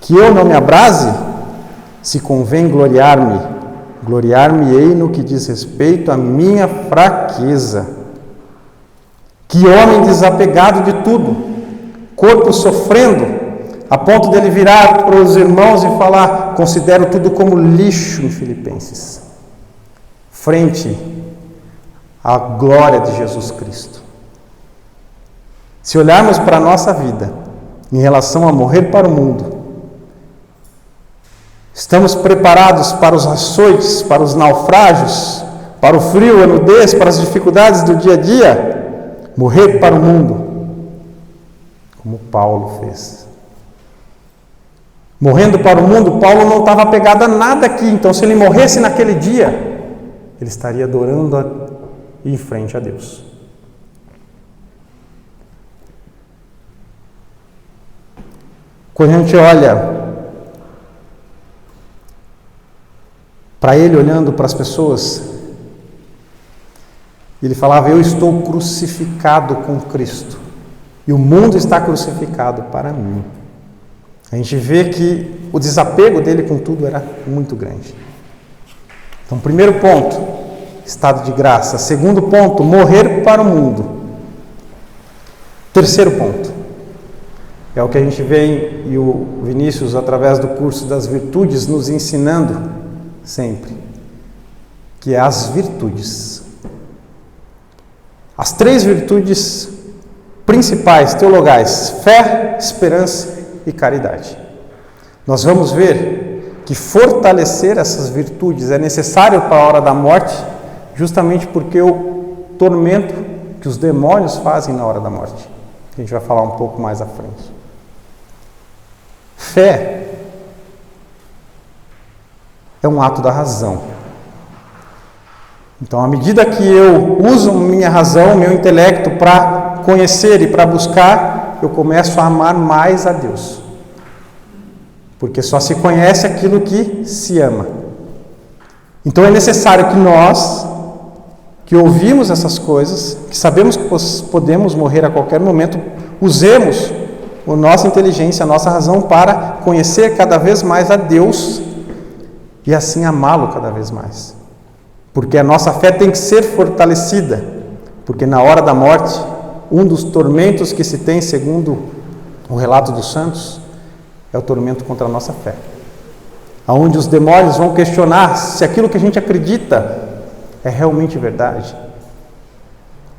que eu não me abrase? Se convém gloriar-me, gloriar-me-ei no que diz respeito à minha fraqueza. Que homem desapegado de tudo, corpo sofrendo, a ponto dele virar para os irmãos e falar, considero tudo como lixo em Filipenses, frente à glória de Jesus Cristo. Se olharmos para a nossa vida, em relação a morrer para o mundo, estamos preparados para os açoites, para os naufrágios, para o frio, a nudez, para as dificuldades do dia a dia? Morrer para o mundo, como Paulo fez. Morrendo para o mundo, Paulo não estava apegado a nada aqui, então se ele morresse naquele dia, ele estaria adorando em frente a Deus. Quando a gente olha para ele, olhando para as pessoas, ele falava, eu estou crucificado com Cristo, e o mundo está crucificado para mim. A gente vê que o desapego dele com tudo era muito grande. Então, primeiro ponto, estado de graça. Segundo ponto, morrer para o mundo. Terceiro ponto, é o que a gente vem e o Vinícius, através do curso das virtudes, nos ensinando sempre, que é as virtudes. As 3 virtudes principais, teologais: fé, esperança e caridade. Nós vamos ver que fortalecer essas virtudes é necessário para a hora da morte, justamente porque o tormento que os demônios fazem na hora da morte. A gente vai falar um pouco mais à frente. Fé é um ato da razão. Então, à medida que eu uso minha razão, meu intelecto para conhecer e para buscar, eu começo a amar mais a Deus. Porque só se conhece aquilo que se ama. Então é necessário que nós, que ouvimos essas coisas, que sabemos que podemos morrer a qualquer momento, usemos a nossa inteligência, a nossa razão para conhecer cada vez mais a Deus e assim amá-lo cada vez mais. Porque a nossa fé tem que ser fortalecida, porque na hora da morte, um dos tormentos que se tem, segundo o relato dos santos, é o tormento contra a nossa fé. Onde os demônios vão questionar se aquilo que a gente acredita é realmente verdade.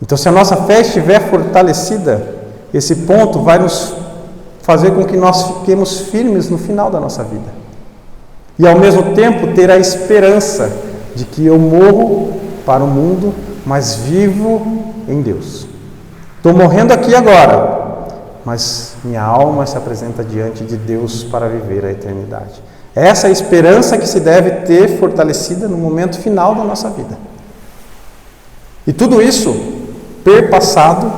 Então, se a nossa fé estiver fortalecida, esse ponto vai nos fazer com que nós fiquemos firmes no final da nossa vida. E ao mesmo tempo ter a esperança de que eu morro para o mundo, mas vivo em Deus. Estou morrendo aqui agora, mas minha alma se apresenta diante de Deus para viver a eternidade. Essa é a esperança que se deve ter fortalecida no momento final da nossa vida. E tudo isso perpassado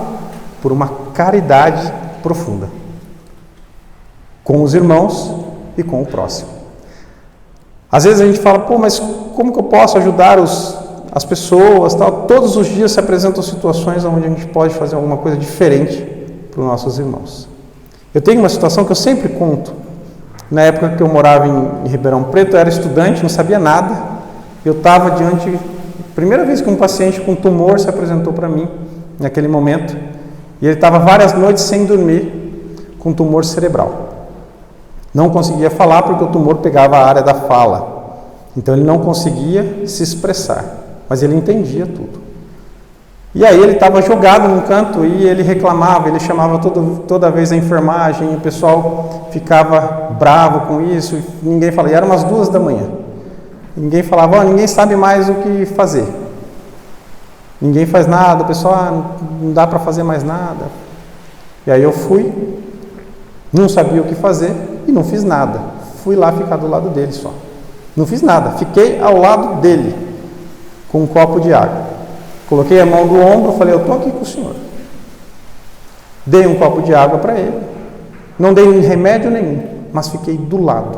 por uma caridade profunda com os irmãos e com o próximo. Às vezes a gente fala, mas como que eu posso ajudar as pessoas? Tal? Todos os dias se apresentam situações onde a gente pode fazer alguma coisa diferente para os nossos irmãos. Eu tenho uma situação que eu sempre conto. Na época que eu morava em Ribeirão Preto, eu era estudante, não sabia nada. Eu estava diante, primeira vez que um paciente com tumor se apresentou para mim, naquele momento, e ele estava várias noites sem dormir, com tumor cerebral. Não conseguia falar porque o tumor pegava a área da fala. Então ele não conseguia se expressar, mas ele entendia tudo. E aí ele estava jogado num canto e ele reclamava, ele chamava toda vez a enfermagem, o pessoal ficava bravo com isso, e ninguém falava. E era umas 2 da manhã. Ninguém falava, ninguém sabe mais o que fazer. Ninguém faz nada, o pessoal, não dá para fazer mais nada. E aí eu fui, não sabia o que fazer e não fiz nada. Fui lá ficar do lado dele só. Não fiz nada, fiquei ao lado dele, com um copo de água. Coloquei a mão do ombro, falei, eu estou aqui com o senhor. Dei um copo de água para ele. Não dei remédio nenhum, mas fiquei do lado.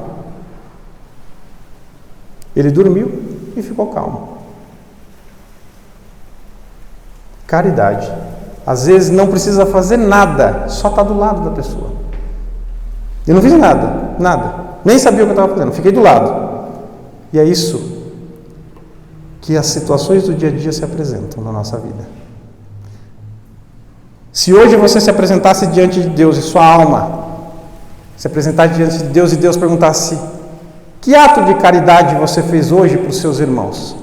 Ele dormiu e ficou calmo. Caridade. Às vezes não precisa fazer nada, só estar do lado da pessoa. Eu não fiz nada. Nem sabia o que eu estava fazendo, fiquei do lado. E é isso que as situações do dia a dia se apresentam na nossa vida. Se hoje você se apresentasse diante de Deus e sua alma se apresentasse diante de Deus e Deus perguntasse: que ato de caridade você fez hoje para os seus irmãos?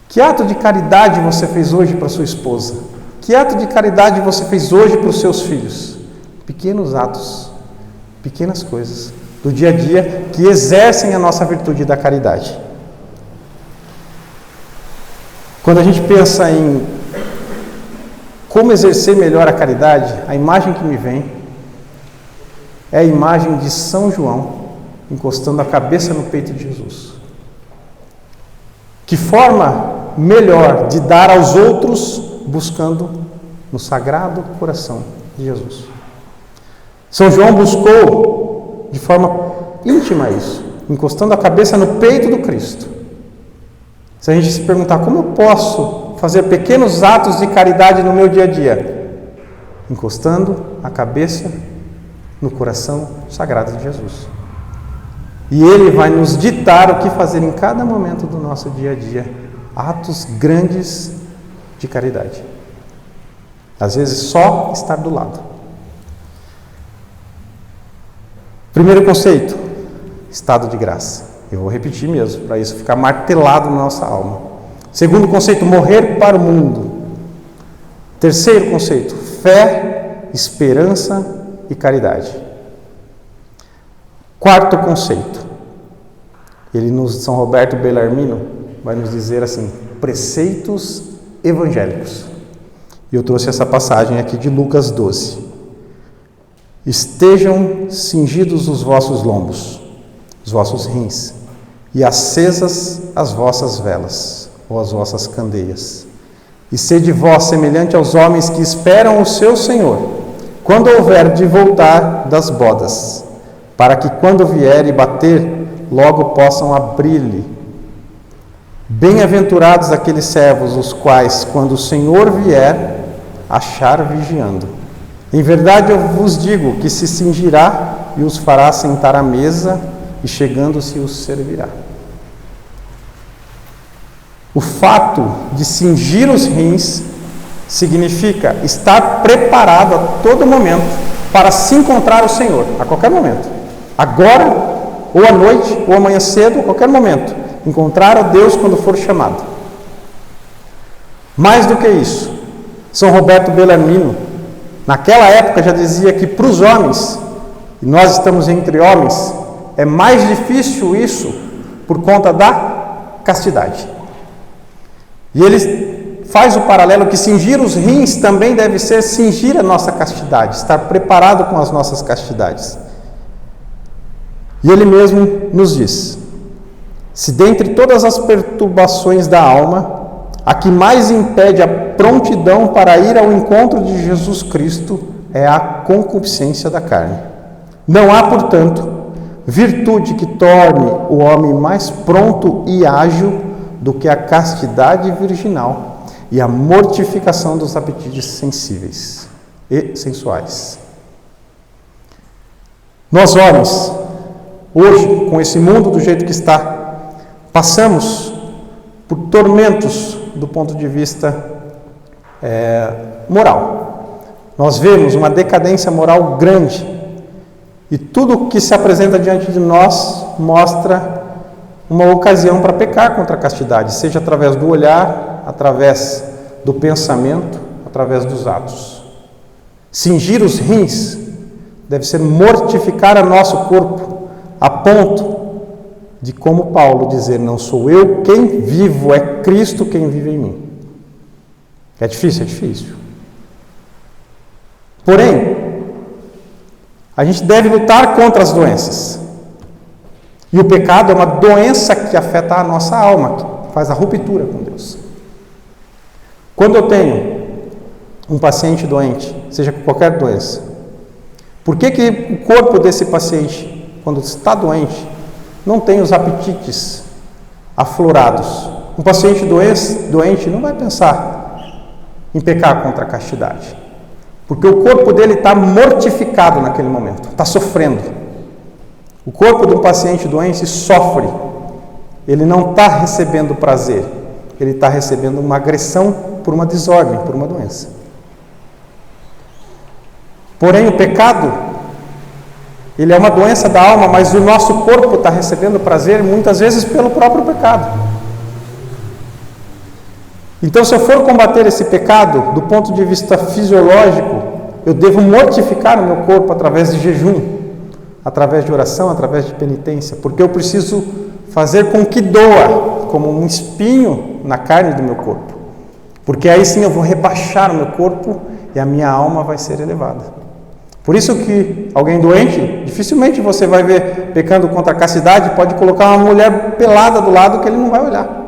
Que ato de caridade você fez hoje para sua esposa? Que ato de caridade você fez hoje para os seus filhos? Pequenos atos, pequenas coisas do dia a dia que exercem a nossa virtude da caridade. Quando a gente pensa em como exercer melhor a caridade, a imagem que me vem é a imagem de São João encostando a cabeça no peito de Jesus. Que forma melhor de dar aos outros buscando no sagrado coração de Jesus. São João buscou de forma íntima isso, encostando a cabeça no peito do Cristo. Se a gente se perguntar como eu posso fazer pequenos atos de caridade no meu dia a dia, encostando a cabeça no coração sagrado de Jesus. E Ele vai nos ditar o que fazer em cada momento do nosso dia a dia, atos grandes de caridade. Às vezes só estar do lado. Primeiro conceito, estado de graça. Eu vou repetir mesmo, para isso ficar martelado na nossa alma. Segundo conceito, morrer para o mundo. Terceiro conceito, fé, esperança e caridade. Quarto conceito, São Roberto Bellarmino vai nos dizer assim, preceitos evangélicos. E eu trouxe essa passagem aqui de Lucas 12. Estejam cingidos os vossos lombos, os vossos rins, e acesas as vossas velas, ou as vossas candeias. E sede vós semelhante aos homens que esperam o seu Senhor, quando houver de voltar das bodas, para que quando vier e bater, logo possam abrir-lhe. Bem-aventurados aqueles servos, os quais, quando o Senhor vier, achar vigiando. Em verdade eu vos digo que se cingirá e os fará sentar à mesa, e chegando-se os servirá. O fato de cingir os rins significa estar preparado a todo momento para se encontrar o Senhor, a qualquer momento. Agora, ou à noite, ou amanhã cedo, a qualquer momento. Encontrar a Deus quando for chamado. Mais do que isso, São Roberto Bellarmino, naquela época já dizia que para os homens, e nós estamos entre homens, é mais difícil isso por conta da castidade. E ele faz o paralelo que cingir os rins também deve ser cingir a nossa castidade, estar preparado com as nossas castidades. E ele mesmo nos diz, se dentre todas as perturbações da alma, a que mais impede a prontidão para ir ao encontro de Jesus Cristo é a concupiscência da carne. Não há, portanto, virtude que torne o homem mais pronto e ágil do que a castidade virginal e a mortificação dos apetites sensíveis e sensuais. Nós, homens, hoje, com esse mundo do jeito que está, passamos por tormentos do ponto de vista moral. Nós vemos uma decadência moral grande e tudo que se apresenta diante de nós mostra uma ocasião para pecar contra a castidade, seja através do olhar, através do pensamento, através dos atos. Cingir os rins deve ser mortificar a nosso corpo, a ponto de, como Paulo dizer, não sou eu quem vivo, é Cristo quem vive em mim. É difícil? É difícil. Porém, a gente deve lutar contra as doenças. E o pecado é uma doença que afeta a nossa alma, que faz a ruptura com Deus. Quando eu tenho um paciente doente, seja com qualquer doença, por que o corpo desse paciente, quando está doente, não tem os apetites aflorados? Um paciente doente não vai pensar em pecar contra a castidade, porque o corpo dele está mortificado naquele momento, está sofrendo. O corpo de um paciente doente sofre, ele não está recebendo prazer, ele está recebendo uma agressão por uma desordem, por uma doença. Porém, o pecado, ele é uma doença da alma, mas o nosso corpo está recebendo prazer muitas vezes pelo próprio pecado. Então, se eu for combater esse pecado do ponto de vista fisiológico, eu devo mortificar o meu corpo através de jejum, através de oração, através de penitência, porque eu preciso fazer com que doa, como um espinho na carne do meu corpo, porque aí sim eu vou rebaixar o meu corpo e a minha alma vai ser elevada. Por isso que alguém doente, dificilmente você vai ver pecando contra a castidade, pode colocar uma mulher pelada do lado que ele não vai olhar,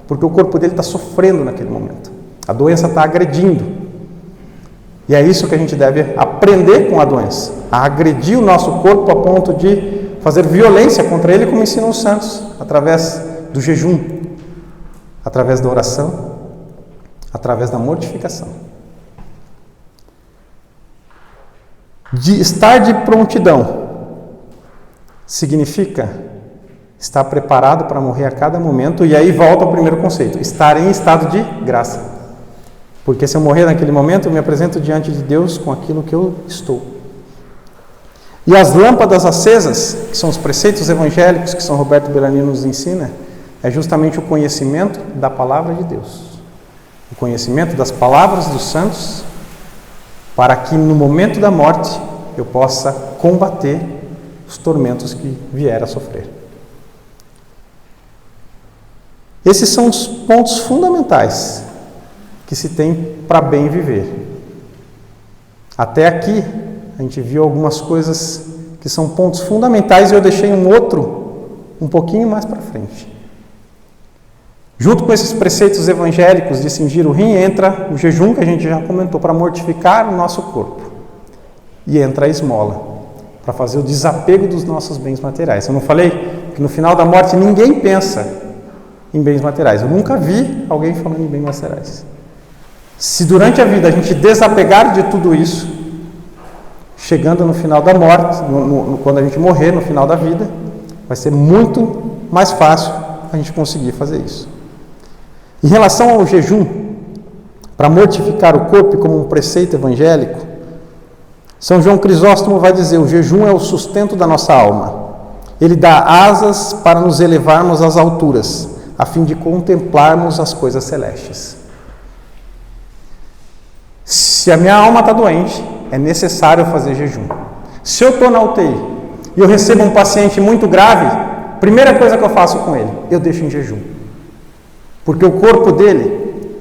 porque o corpo dele está sofrendo naquele momento, a doença está agredindo. E é isso que a gente deve aprender com a doença, a agredir o nosso corpo a ponto de fazer violência contra ele, como ensinam os santos, através do jejum, através da oração, através da mortificação. De estar de prontidão significa estar preparado para morrer a cada momento, e aí volta ao primeiro conceito, estar em estado de graça. Porque se eu morrer naquele momento, eu me apresento diante de Deus com aquilo que eu estou. E as lâmpadas acesas, que são os preceitos evangélicos que São Roberto Bellarmino nos ensina, é justamente o conhecimento da palavra de Deus. O conhecimento das palavras dos santos, para que no momento da morte eu possa combater os tormentos que vier a sofrer. Esses são os pontos fundamentais que se tem para bem viver. Até aqui, a gente viu algumas coisas que são pontos fundamentais e eu deixei um outro um pouquinho mais para frente. Junto com esses preceitos evangélicos de cingir o rim, entra o jejum, que a gente já comentou, para mortificar o nosso corpo. E entra a esmola, para fazer o desapego dos nossos bens materiais. Eu não falei que no final da morte ninguém pensa em bens materiais. Eu nunca vi alguém falando em bens materiais. Se durante a vida a gente desapegar de tudo isso, chegando no final da morte, quando a gente morrer, no final da vida, vai ser muito mais fácil a gente conseguir fazer isso. Em relação ao jejum, para mortificar o corpo como um preceito evangélico, São João Crisóstomo vai dizer: o jejum é o sustento da nossa alma. Ele dá asas para nos elevarmos às alturas, a fim de contemplarmos as coisas celestes. Se a minha alma está doente, é necessário fazer jejum. Se eu estou na UTI e eu recebo um paciente muito grave, primeira coisa que eu faço com ele, eu deixo em jejum. Porque o corpo dele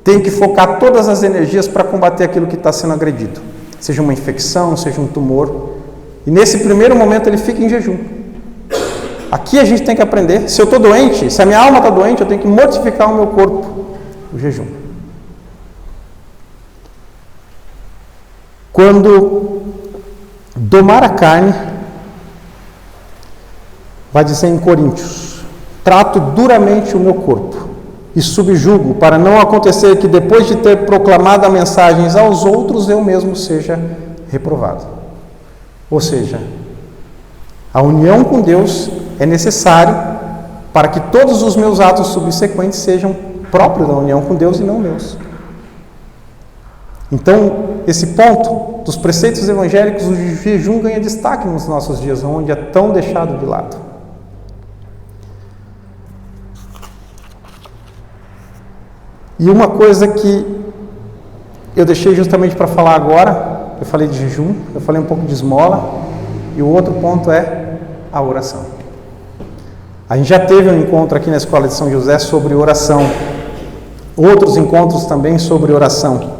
tem que focar todas as energias para combater aquilo que está sendo agredido. Seja uma infecção, seja um tumor. E nesse primeiro momento ele fica em jejum. Aqui a gente tem que aprender, se eu estou doente, se a minha alma está doente, eu tenho que mortificar o meu corpo, o jejum. Quando domar a carne, vai dizer em Coríntios: trato duramente o meu corpo e subjugo, para não acontecer que depois de ter proclamado a mensagem aos outros, eu mesmo seja reprovado. Ou seja, a união com Deus é necessário para que todos os meus atos subsequentes sejam próprios da união com Deus e não meus. Então, esse ponto dos preceitos evangélicos, o jejum ganha destaque nos nossos dias, onde é tão deixado de lado. E uma coisa que eu deixei justamente para falar agora, eu falei de jejum, eu falei um pouco de esmola, e o outro ponto é a oração. A gente já teve um encontro aqui na Escola de São José sobre oração, outros encontros também sobre oração.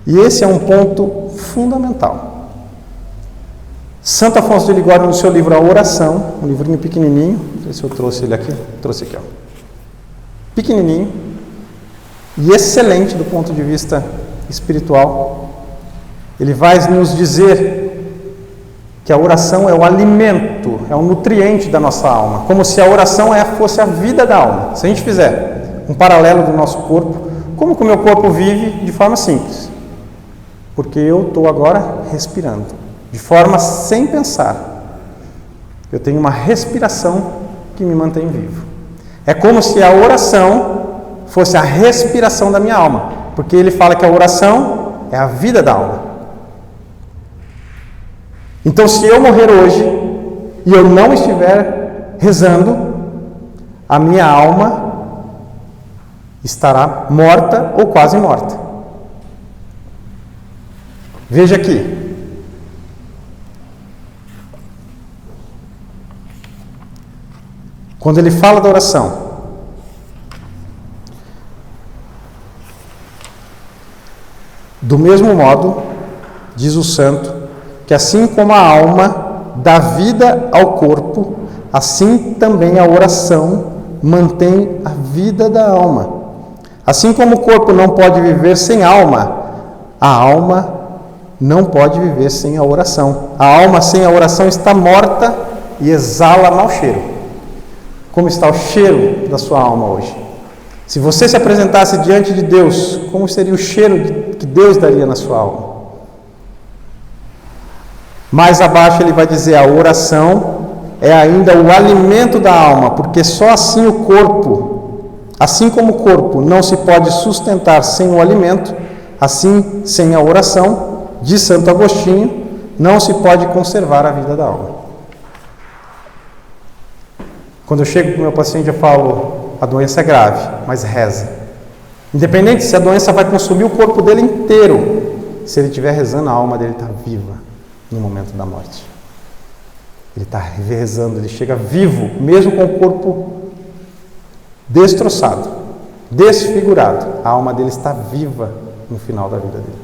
E esse é um ponto fundamental. Santo Afonso de Ligório, no seu livro A Oração, um livrinho pequenininho, não sei se eu trouxe ele aqui, trouxe aqui, ó. Pequenininho e excelente do ponto de vista espiritual. Ele vai nos dizer que a oração é o alimento, é o nutriente da nossa alma, como se a oração fosse a vida da alma. Se a gente fizer um paralelo do nosso corpo, como que o meu corpo vive de forma simples? Porque eu estou agora respirando, de forma sem pensar. Eu tenho uma respiração que me mantém vivo. É como se a oração fosse a respiração da minha alma, porque ele fala que a oração é a vida da alma. Então, se eu morrer hoje e eu não estiver rezando, a minha alma estará morta ou quase morta. Veja aqui. Quando ele fala da oração, do mesmo modo, diz o santo, que assim como a alma dá vida ao corpo, assim também a oração mantém a vida da alma. Assim como o corpo não pode viver sem alma, a alma não pode viver sem a oração. A alma sem a oração está morta e exala mau cheiro. Como está o cheiro da sua alma hoje? Se você se apresentasse diante de Deus, como seria o cheiro que Deus daria na sua alma? Mais abaixo ele vai dizer: a oração é ainda o alimento da alma, porque só assim o corpo, Assim como o corpo não se pode sustentar sem o alimento, assim, sem a oração, diz Santo Agostinho, não se pode conservar a vida da alma. Quando eu chego com o meu paciente, eu falo, a doença é grave, mas reza. Independente se a doença vai consumir o corpo dele inteiro, se ele estiver rezando, a alma dele está viva no momento da morte. Ele está rezando, ele chega vivo, mesmo com o corpo destroçado, desfigurado. A alma dele está viva no final da vida dele.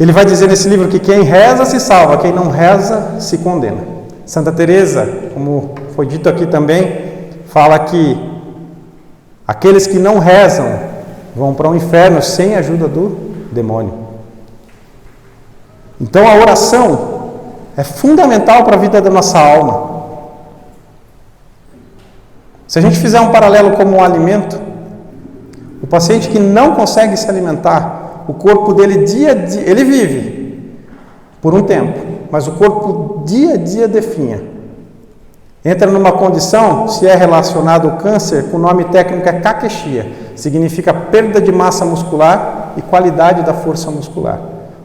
Ele vai dizer nesse livro que quem reza se salva, quem não reza se condena. Santa Teresa, como foi dito aqui também, fala que aqueles que não rezam vão para o inferno sem a ajuda do demônio. Então a oração é fundamental para a vida da nossa alma. Se a gente fizer um paralelo como um alimento, o paciente que não consegue se alimentar, o corpo dele dia a dia, ele vive por um tempo, mas o corpo dia a dia definha. Entra numa condição, se é relacionado ao câncer, o nome técnico é caquexia, significa perda de massa muscular e qualidade da força muscular.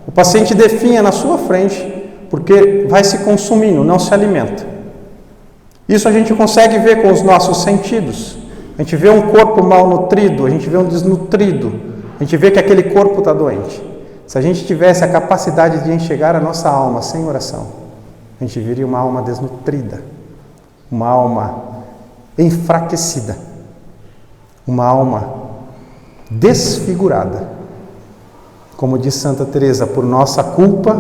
O paciente definha na sua frente porque vai se consumindo, não se alimenta. Isso a gente consegue ver com os nossos sentidos. A gente vê um corpo malnutrido, a gente vê um desnutrido, a gente vê que aquele corpo está doente. Se a gente tivesse a capacidade de enxergar a nossa alma sem oração, a gente viria uma alma desnutrida, uma alma enfraquecida, uma alma desfigurada. Como diz Santa Teresa, por nossa culpa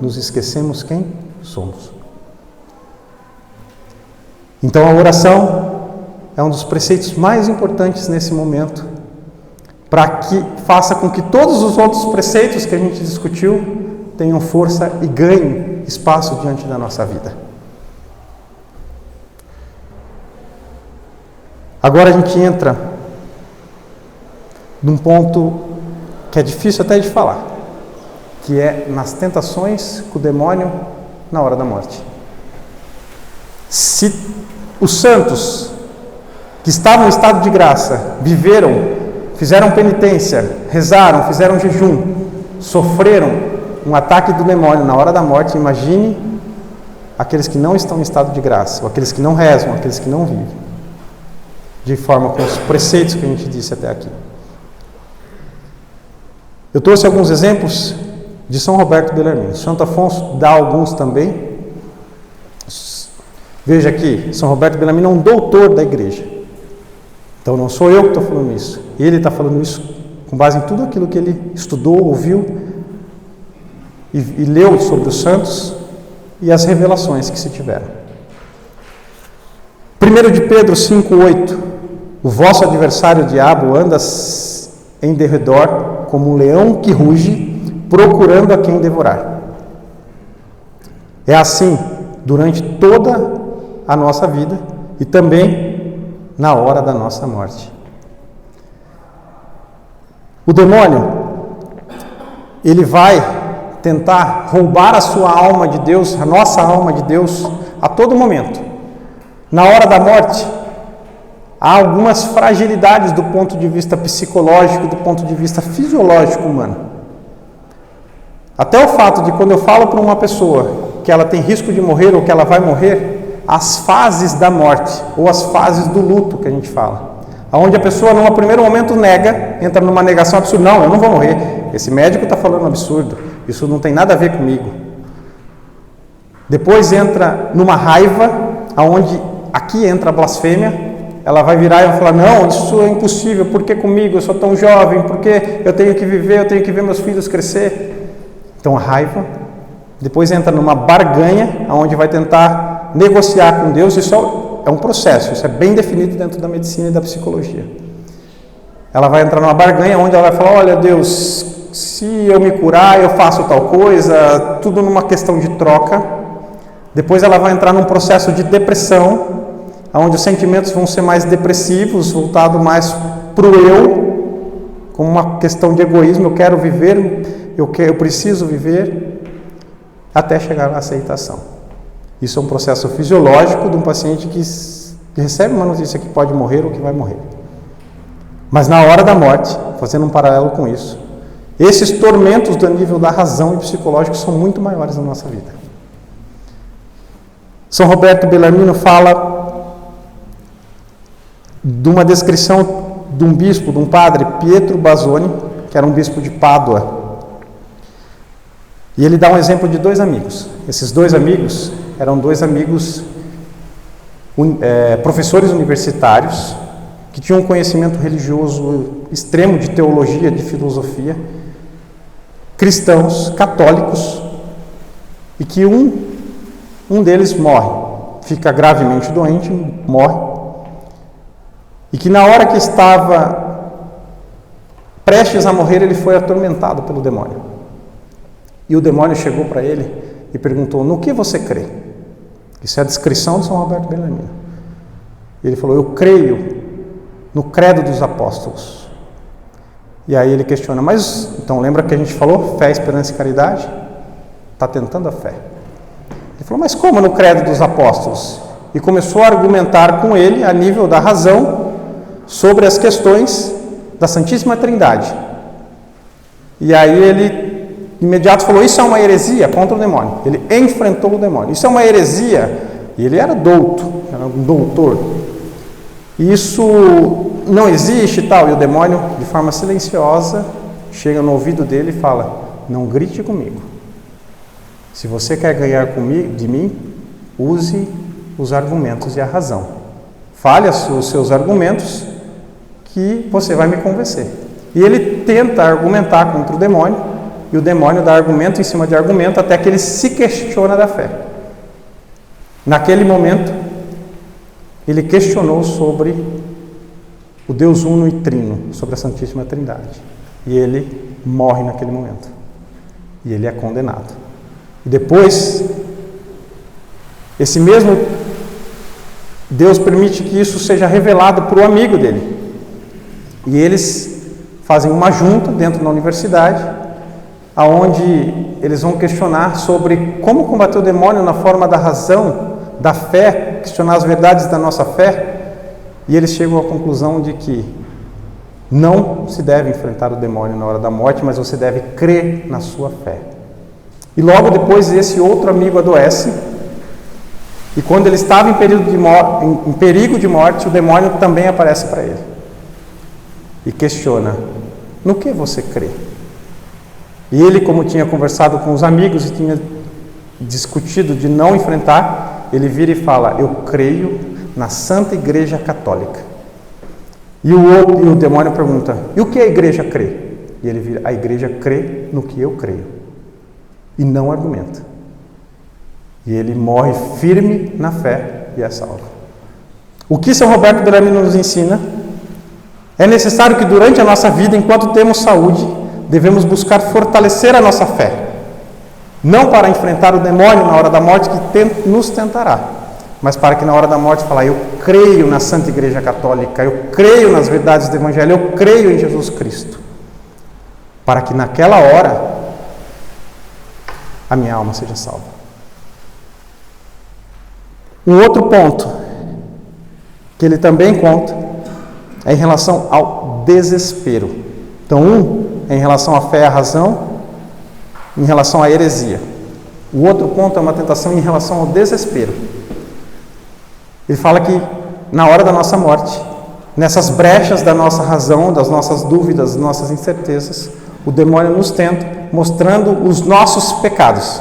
nos esquecemos quem somos. Então a oração é um dos preceitos mais importantes nesse momento, para que faça com que todos os outros preceitos que a gente discutiu tenham força e ganhem espaço diante da nossa vida. Agora a gente entra num ponto que é difícil até de falar, que é nas tentações com o demônio na hora da morte. Se os santos que estavam em estado de graça viveram, fizeram penitência, rezaram, fizeram jejum, sofreram um ataque do demônio na hora da morte, imagine aqueles que não estão em estado de graça, ou aqueles que não rezam, aqueles que não vivem, de forma com os preceitos que a gente disse até aqui. Eu trouxe alguns exemplos de São Roberto Bellarmino. Santo Afonso dá alguns também. Veja aqui, São Roberto Bellarmino é um doutor da igreja. Então não sou eu que estou falando isso. Ele está falando isso com base em tudo aquilo que ele estudou, ouviu e leu sobre os santos e as revelações que se tiveram. 1 de Pedro 5,8: o vosso adversário o diabo anda em derredor como um leão que ruge, procurando a quem devorar. É assim durante toda a nossa vida e também na hora da nossa morte. O demônio, ele vai tentar roubar a sua alma de Deus, a nossa alma de Deus, a todo momento. Na hora da morte, há algumas fragilidades do ponto de vista psicológico, do ponto de vista fisiológico humano. Até o fato de quando eu falo para uma pessoa que ela tem risco de morrer ou que ela vai morrer, as fases da morte, ou as fases do luto que a gente fala, onde a pessoa, num primeiro momento, nega, entra numa negação absurda. Não, eu não vou morrer. Esse médico está falando um absurdo. Isso não tem nada a ver comigo. Depois entra numa raiva, onde aqui entra a blasfêmia. Ela vai virar e vai falar: não, isso é impossível. Por que comigo? Eu sou tão jovem. Por que eu tenho que viver? Eu tenho que ver meus filhos crescer. Então a raiva. Depois entra numa barganha, onde vai tentar negociar com Deus. Isso é um processo, isso é bem definido dentro da medicina e da psicologia. Ela vai entrar numa barganha onde ela vai falar: olha Deus, se eu me curar, eu faço tal coisa, tudo numa questão de troca. Depois ela vai entrar num processo de depressão, onde os sentimentos vão ser mais depressivos, voltado mais para o eu, como uma questão de egoísmo. Eu quero viver, eu preciso viver, até chegar à aceitação. Isso é um processo fisiológico de um paciente que que recebe uma notícia que pode morrer ou que vai morrer. Mas na hora da morte, fazendo um paralelo com isso, esses tormentos do nível da razão e psicológico são muito maiores na nossa vida. São Roberto Bellarmino fala de uma descrição de um bispo, de um padre, Pietro Bazzoni, que era um bispo de Pádua. E ele dá um exemplo de 2 amigos. Esses 2 amigos eram 2 amigos professores universitários que tinham um conhecimento religioso extremo de teologia, de filosofia, cristãos, católicos, e que um deles morre, fica gravemente doente, morre, e que na hora que estava prestes a morrer, ele foi atormentado pelo demônio. E o demônio chegou para ele e perguntou: no que você crê? Isso é a descrição de São Roberto Bellarmino. Ele falou: eu creio no credo dos apóstolos. E aí ele questiona: mas, então lembra que a gente falou fé, esperança e caridade? Está tentando a fé. Ele falou: mas como no credo dos apóstolos? E começou a argumentar com ele, a nível da razão, sobre as questões da Santíssima Trindade. E aí ele imediato falou: isso é uma heresia contra o demônio. Ele enfrentou o demônio. Isso é uma heresia. E ele era douto, era um doutor. Isso não existe e tal. E o demônio, de forma silenciosa, chega no ouvido dele e fala: não grite comigo. Se você quer ganhar de mim, use os argumentos e a razão. Fale os seus argumentos que você vai me convencer. E ele tenta argumentar contra o demônio, e o demônio dá argumento em cima de argumento até que ele se questiona da fé. Naquele momento, ele questionou sobre o Deus Uno e Trino, sobre a Santíssima Trindade. E ele morre naquele momento. E ele é condenado. E depois, esse mesmo Deus permite que isso seja revelado para o amigo dele. E eles fazem uma junta dentro da universidade, aonde eles vão questionar sobre como combater o demônio na forma da razão, da fé, questionar as verdades da nossa fé. E eles chegam à conclusão de que não se deve enfrentar o demônio na hora da morte, mas você deve crer na sua fé. E logo depois esse outro amigo adoece, e quando ele estava em perigo de morte, o demônio também aparece para ele e questiona: no que você crê? E ele, como tinha conversado com os amigos e tinha discutido de não enfrentar, ele vira e fala: eu creio na Santa Igreja Católica. E o demônio pergunta: e o que a igreja crê? E ele vira: a igreja crê no que eu creio. E não argumenta. E ele morre firme na fé e é salvo. O que São Roberto Bellarmino nos ensina? É necessário que durante a nossa vida, enquanto temos saúde, devemos buscar fortalecer a nossa fé. Não para enfrentar o demônio na hora da morte que nos tentará, mas para que na hora da morte falar: eu creio na Santa Igreja Católica, eu creio nas verdades do Evangelho, eu creio em Jesus Cristo. Para que naquela hora a minha alma seja salva. Um outro ponto que ele também conta é em relação ao desespero. Então, é em relação à fé e à razão, em relação à heresia. O outro ponto é uma tentação em relação ao desespero. Ele fala que na hora da nossa morte, nessas brechas da nossa razão, das nossas dúvidas, das nossas incertezas, o demônio nos tenta, mostrando os nossos pecados,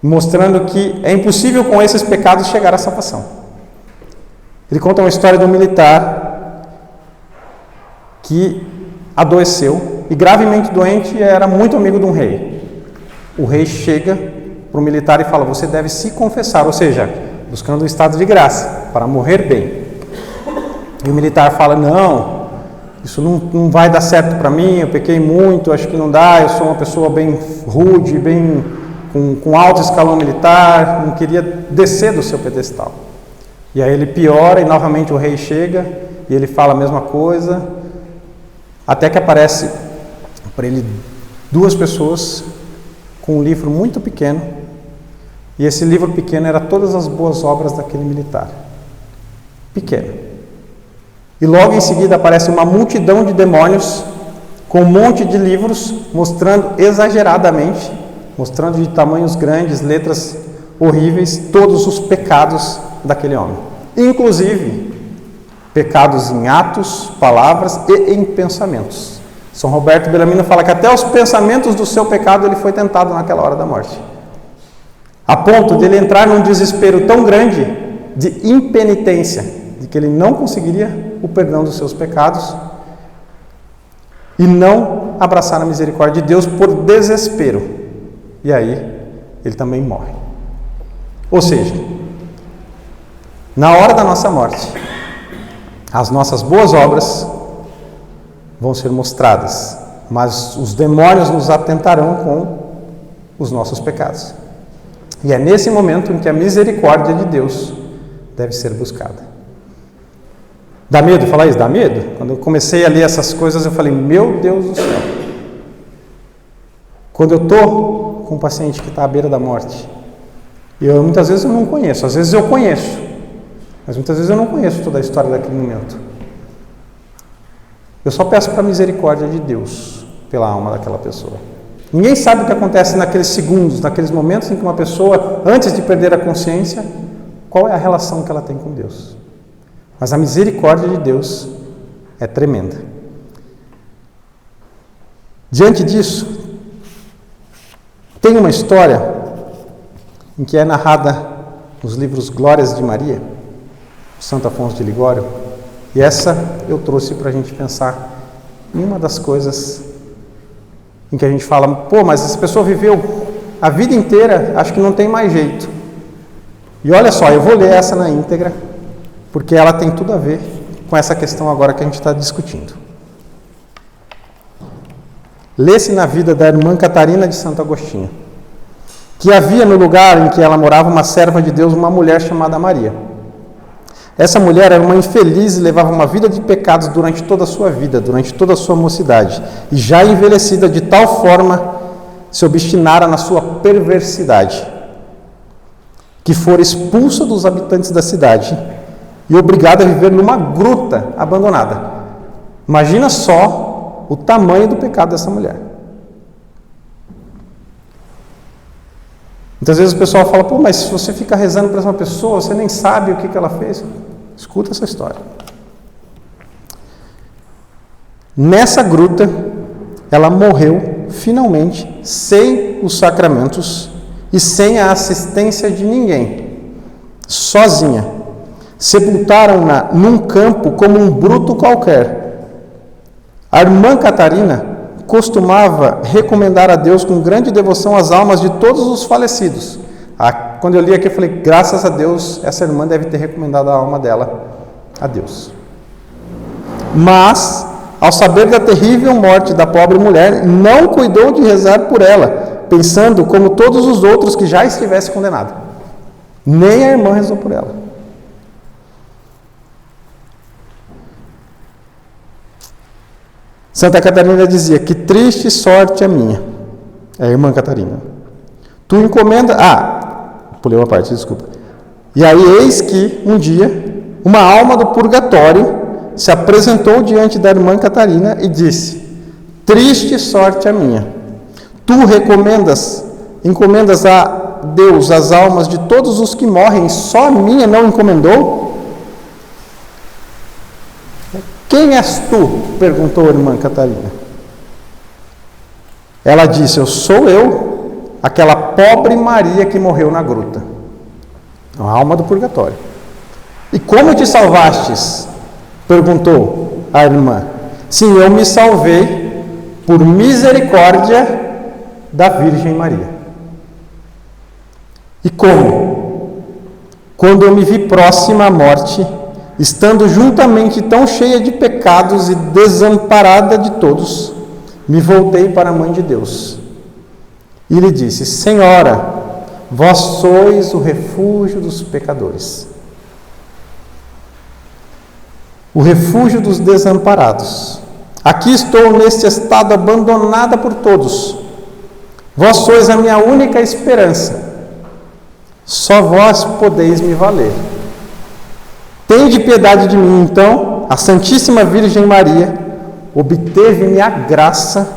mostrando que é impossível com esses pecados chegar à salvação. Ele conta uma história de um militar que adoeceu e gravemente doente e era muito amigo de um rei. O rei chega para o militar e fala: você deve se confessar, ou seja, buscando um estado de graça para morrer bem. E o militar fala: não, isso não vai dar certo para mim, eu pequei muito, acho que não dá, eu sou uma pessoa bem rude, bem com alto escalão militar, não queria descer do seu pedestal. E aí ele piora e novamente o rei chega e ele fala a mesma coisa, até que aparece para ele duas pessoas com um livro muito pequeno, e esse livro pequeno era todas as boas obras daquele militar. pequeno. E logo em seguida aparece uma multidão de demônios com um monte de livros mostrando exageradamente, mostrando de tamanhos grandes, letras horríveis, todos os pecados daquele homem. Inclusive, pecados em atos, palavras e em pensamentos. São Roberto Bellarmino fala que até os pensamentos do seu pecado ele foi tentado naquela hora da morte. A ponto de ele entrar num desespero tão grande de impenitência, de que ele não conseguiria o perdão dos seus pecados e não abraçar a misericórdia de Deus por desespero. E aí, ele também morre. Ou seja, na hora da nossa morte, as nossas boas obras vão ser mostradas, mas os demônios nos atentarão com os nossos pecados. E é nesse momento em que a misericórdia de Deus deve ser buscada. Dá medo falar isso? Dá medo? Quando eu comecei a ler essas coisas, eu falei, meu Deus do céu. Quando eu estou com um paciente que está à beira da morte, muitas vezes eu não conheço, às vezes eu conheço, mas muitas vezes eu não conheço toda a história daquele momento. Eu só peço para a misericórdia de Deus pela alma daquela pessoa. Ninguém sabe o que acontece naqueles segundos, naqueles momentos em que uma pessoa, antes de perder a consciência, qual é a relação que ela tem com Deus. Mas a misericórdia de Deus é tremenda. Diante disso, tem uma história em que é narrada nos livros Glórias de Maria, Santo Afonso de Ligório, e essa eu trouxe para a gente pensar em uma das coisas em que a gente fala, mas essa pessoa viveu a vida inteira, acho que não tem mais jeito. E olha só, eu vou ler essa na íntegra, porque ela tem tudo a ver com essa questão agora que a gente está discutindo. Lê-se na vida da irmã Catarina de Santo Agostinho, que havia no lugar em que ela morava uma serva de Deus, uma mulher chamada Maria. Essa mulher era uma infeliz e levava uma vida de pecados durante toda a sua vida, durante toda a sua mocidade, e já envelhecida de tal forma, se obstinara na sua perversidade, que fora expulsa dos habitantes da cidade e obrigada a viver numa gruta abandonada. Imagina só o tamanho do pecado dessa mulher. Muitas vezes o pessoal fala, mas se você fica rezando para essa pessoa, você nem sabe o que ela fez. Escuta essa história. Nessa gruta, ela morreu, finalmente, sem os sacramentos e sem a assistência de ninguém, sozinha. Sepultaram-na num campo como um bruto qualquer. A irmã Catarina costumava recomendar a Deus com grande devoção as almas de todos os falecidos. Quando eu li aqui, eu falei, graças a Deus, essa irmã deve ter recomendado a alma dela a Deus. Mas, ao saber da terrível morte da pobre mulher, não cuidou de rezar por ela, pensando como todos os outros que já estivessem condenados. Nem a irmã rezou por ela. Santa Catarina dizia, que triste sorte a minha, é a irmã Catarina. Tu encomenda... pulei uma parte, desculpa. E aí eis que, um dia, uma alma do purgatório se apresentou diante da irmã Catarina e disse, triste sorte a minha. Tu encomendas a Deus as almas de todos os que morrem, só a minha não encomendou? Quem és tu? Perguntou a irmã Catarina. Ela disse, eu sou eu, aquela pobre Maria que morreu na gruta. A alma do purgatório. E como te salvastes? Perguntou a irmã. Sim, eu me salvei por misericórdia da Virgem Maria. E como? Quando eu me vi próxima à morte, estando juntamente tão cheia de pecados e desamparada de todos, me voltei para a Mãe de Deus e lhe disse, Senhora, vós sois o refúgio dos pecadores, o refúgio dos desamparados. Aqui estou neste estado abandonada por todos. Vós sois a minha única esperança. Só vós podeis me valer. Tende piedade de mim. Então, a Santíssima Virgem Maria obteve-me a graça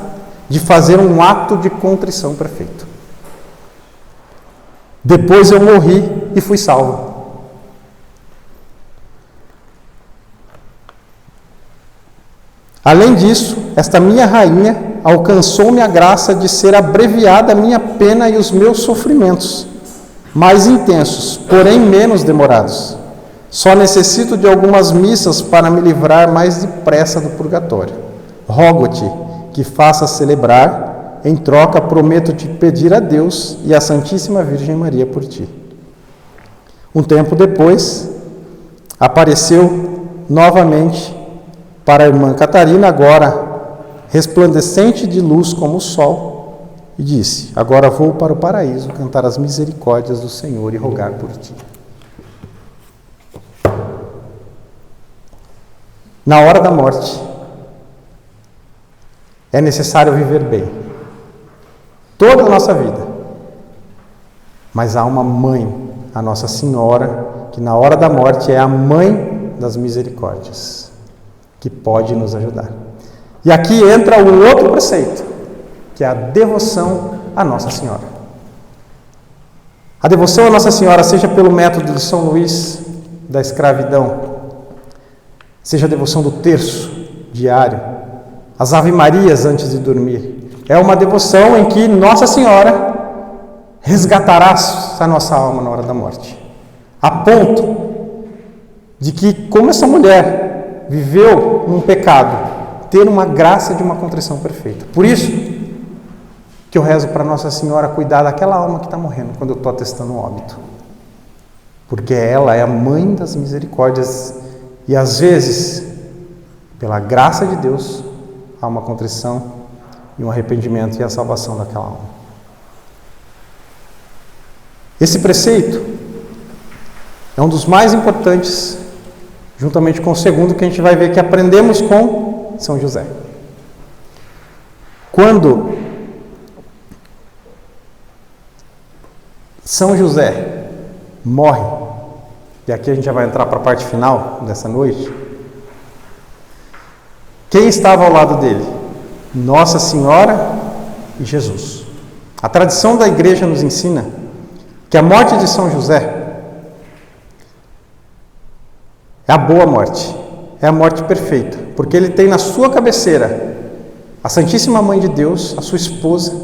de fazer um ato de contrição perfeito. Depois eu morri e fui salvo. Além disso, esta minha rainha alcançou-me a graça de ser abreviada a minha pena e os meus sofrimentos, mais intensos, porém menos demorados. Só necessito de algumas missas para me livrar mais depressa do purgatório. Rogo-te que faças celebrar, em troca prometo-te pedir a Deus e à Santíssima Virgem Maria por ti. Um tempo depois, apareceu novamente para a irmã Catarina, agora resplandecente de luz como o sol, e disse: agora vou para o paraíso cantar as misericórdias do Senhor e rogar por ti. Na hora da morte, é necessário viver bem, toda a nossa vida. Mas há uma mãe, a Nossa Senhora, que na hora da morte é a mãe das misericórdias, que pode nos ajudar. E aqui entra um outro preceito, que é a devoção à Nossa Senhora. A devoção à Nossa Senhora, seja pelo método de São Luís da escravidão, seja a devoção do terço diário, as Ave-Marias antes de dormir, é uma devoção em que Nossa Senhora resgatará a nossa alma na hora da morte, a ponto de que, como essa mulher viveu um pecado, ter uma graça de uma contrição perfeita. Por isso que eu rezo para Nossa Senhora cuidar daquela alma que está morrendo quando eu estou atestando um óbito, porque ela é a mãe das misericórdias e às vezes, pela graça de Deus, há uma contrição e um arrependimento e a salvação daquela alma. Esse preceito é um dos mais importantes, juntamente com o segundo, que a gente vai ver que aprendemos com São José. Quando São José morre, e aqui a gente já vai entrar para a parte final dessa noite, quem estava ao lado dele? Nossa Senhora e Jesus. A tradição da igreja nos ensina que a morte de São José é a boa morte, é a morte perfeita, porque ele tem na sua cabeceira a Santíssima Mãe de Deus, a sua esposa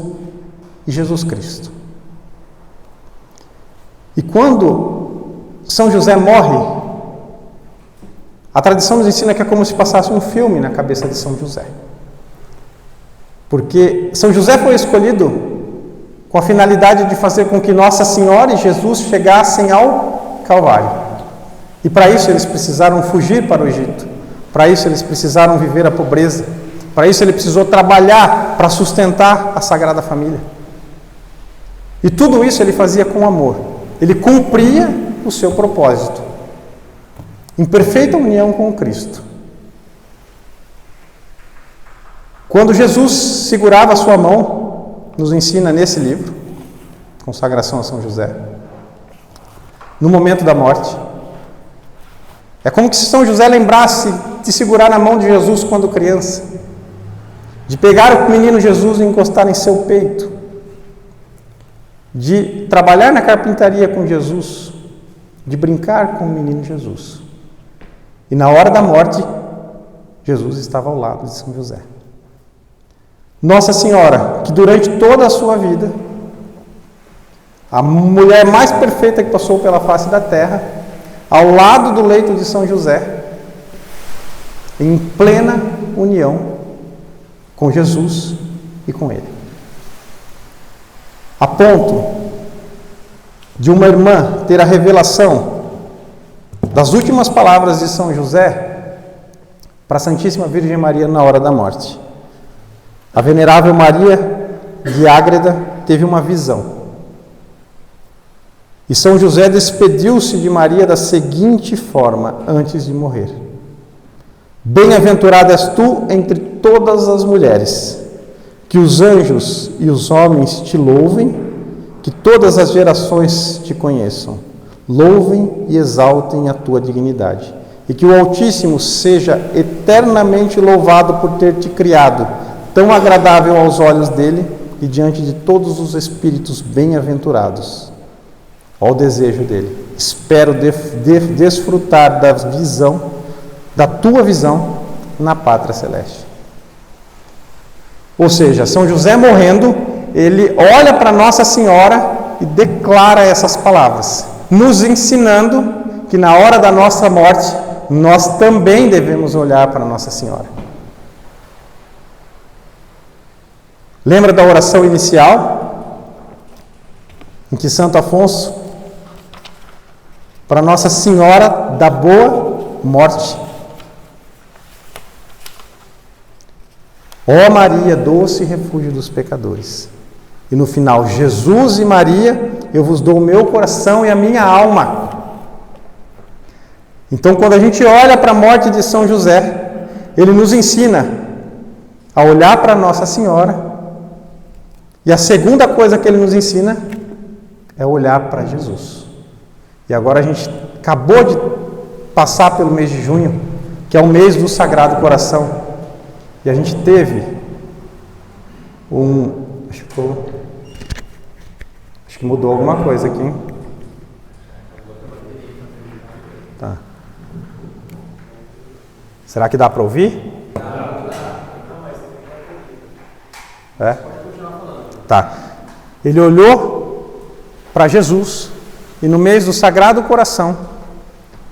e Jesus Cristo. E quando São José morre, a tradição nos ensina que é como se passasse um filme na cabeça de São José. Porque São José foi escolhido com a finalidade de fazer com que Nossa Senhora e Jesus chegassem ao Calvário. E para isso eles precisaram fugir para o Egito. Para isso eles precisaram viver a pobreza. Para isso ele precisou trabalhar para sustentar a Sagrada Família. E tudo isso ele fazia com amor. Ele cumpria o seu propósito, em perfeita união com o Cristo. Quando Jesus segurava a sua mão, nos ensina nesse livro, Consagração a São José, no momento da morte, é como se São José lembrasse de segurar na mão de Jesus quando criança, de pegar o menino Jesus e encostar em seu peito, de trabalhar na carpintaria com Jesus, de brincar com o menino Jesus. E na hora da morte, Jesus estava ao lado de São José. Nossa Senhora, que durante toda a sua vida, a mulher mais perfeita que passou pela face da terra, ao lado do leito de São José, em plena união com Jesus e com ele. A ponto de uma irmã ter a revelação das últimas palavras de São José para a Santíssima Virgem Maria na hora da morte. A venerável Maria de Ágreda teve uma visão. E São José despediu-se de Maria da seguinte forma, antes de morrer: Bem-aventurada és tu entre todas as mulheres, que os anjos e os homens te louvem, que todas as gerações te conheçam, louvem e exaltem a tua dignidade. e que o Altíssimo seja eternamente louvado por ter te criado, tão agradável aos olhos dele e diante de todos os espíritos bem-aventurados. Olha o desejo dele. Espero desfrutar da tua visão na pátria celeste. Ou seja, São José morrendo, ele olha para Nossa Senhora e declara essas palavras, nos ensinando que na hora da nossa morte, nós também devemos olhar para Nossa Senhora. Lembra da oração inicial? Em que Santo Afonso, para Nossa Senhora da Boa Morte. Ó Maria, doce refúgio dos pecadores. E no final, Jesus e Maria, eu vos dou o meu coração e a minha alma. Então, quando a gente olha para a morte de São José, ele nos ensina a olhar para Nossa Senhora. E a segunda coisa que ele nos ensina é olhar para Jesus. E agora a gente acabou de passar pelo mês de junho, que é o mês do Sagrado Coração. E a gente teve acho que mudou alguma coisa aqui, hein? Tá. Será que dá para ouvir? É? Tá. Ele olhou para Jesus e no mês do Sagrado Coração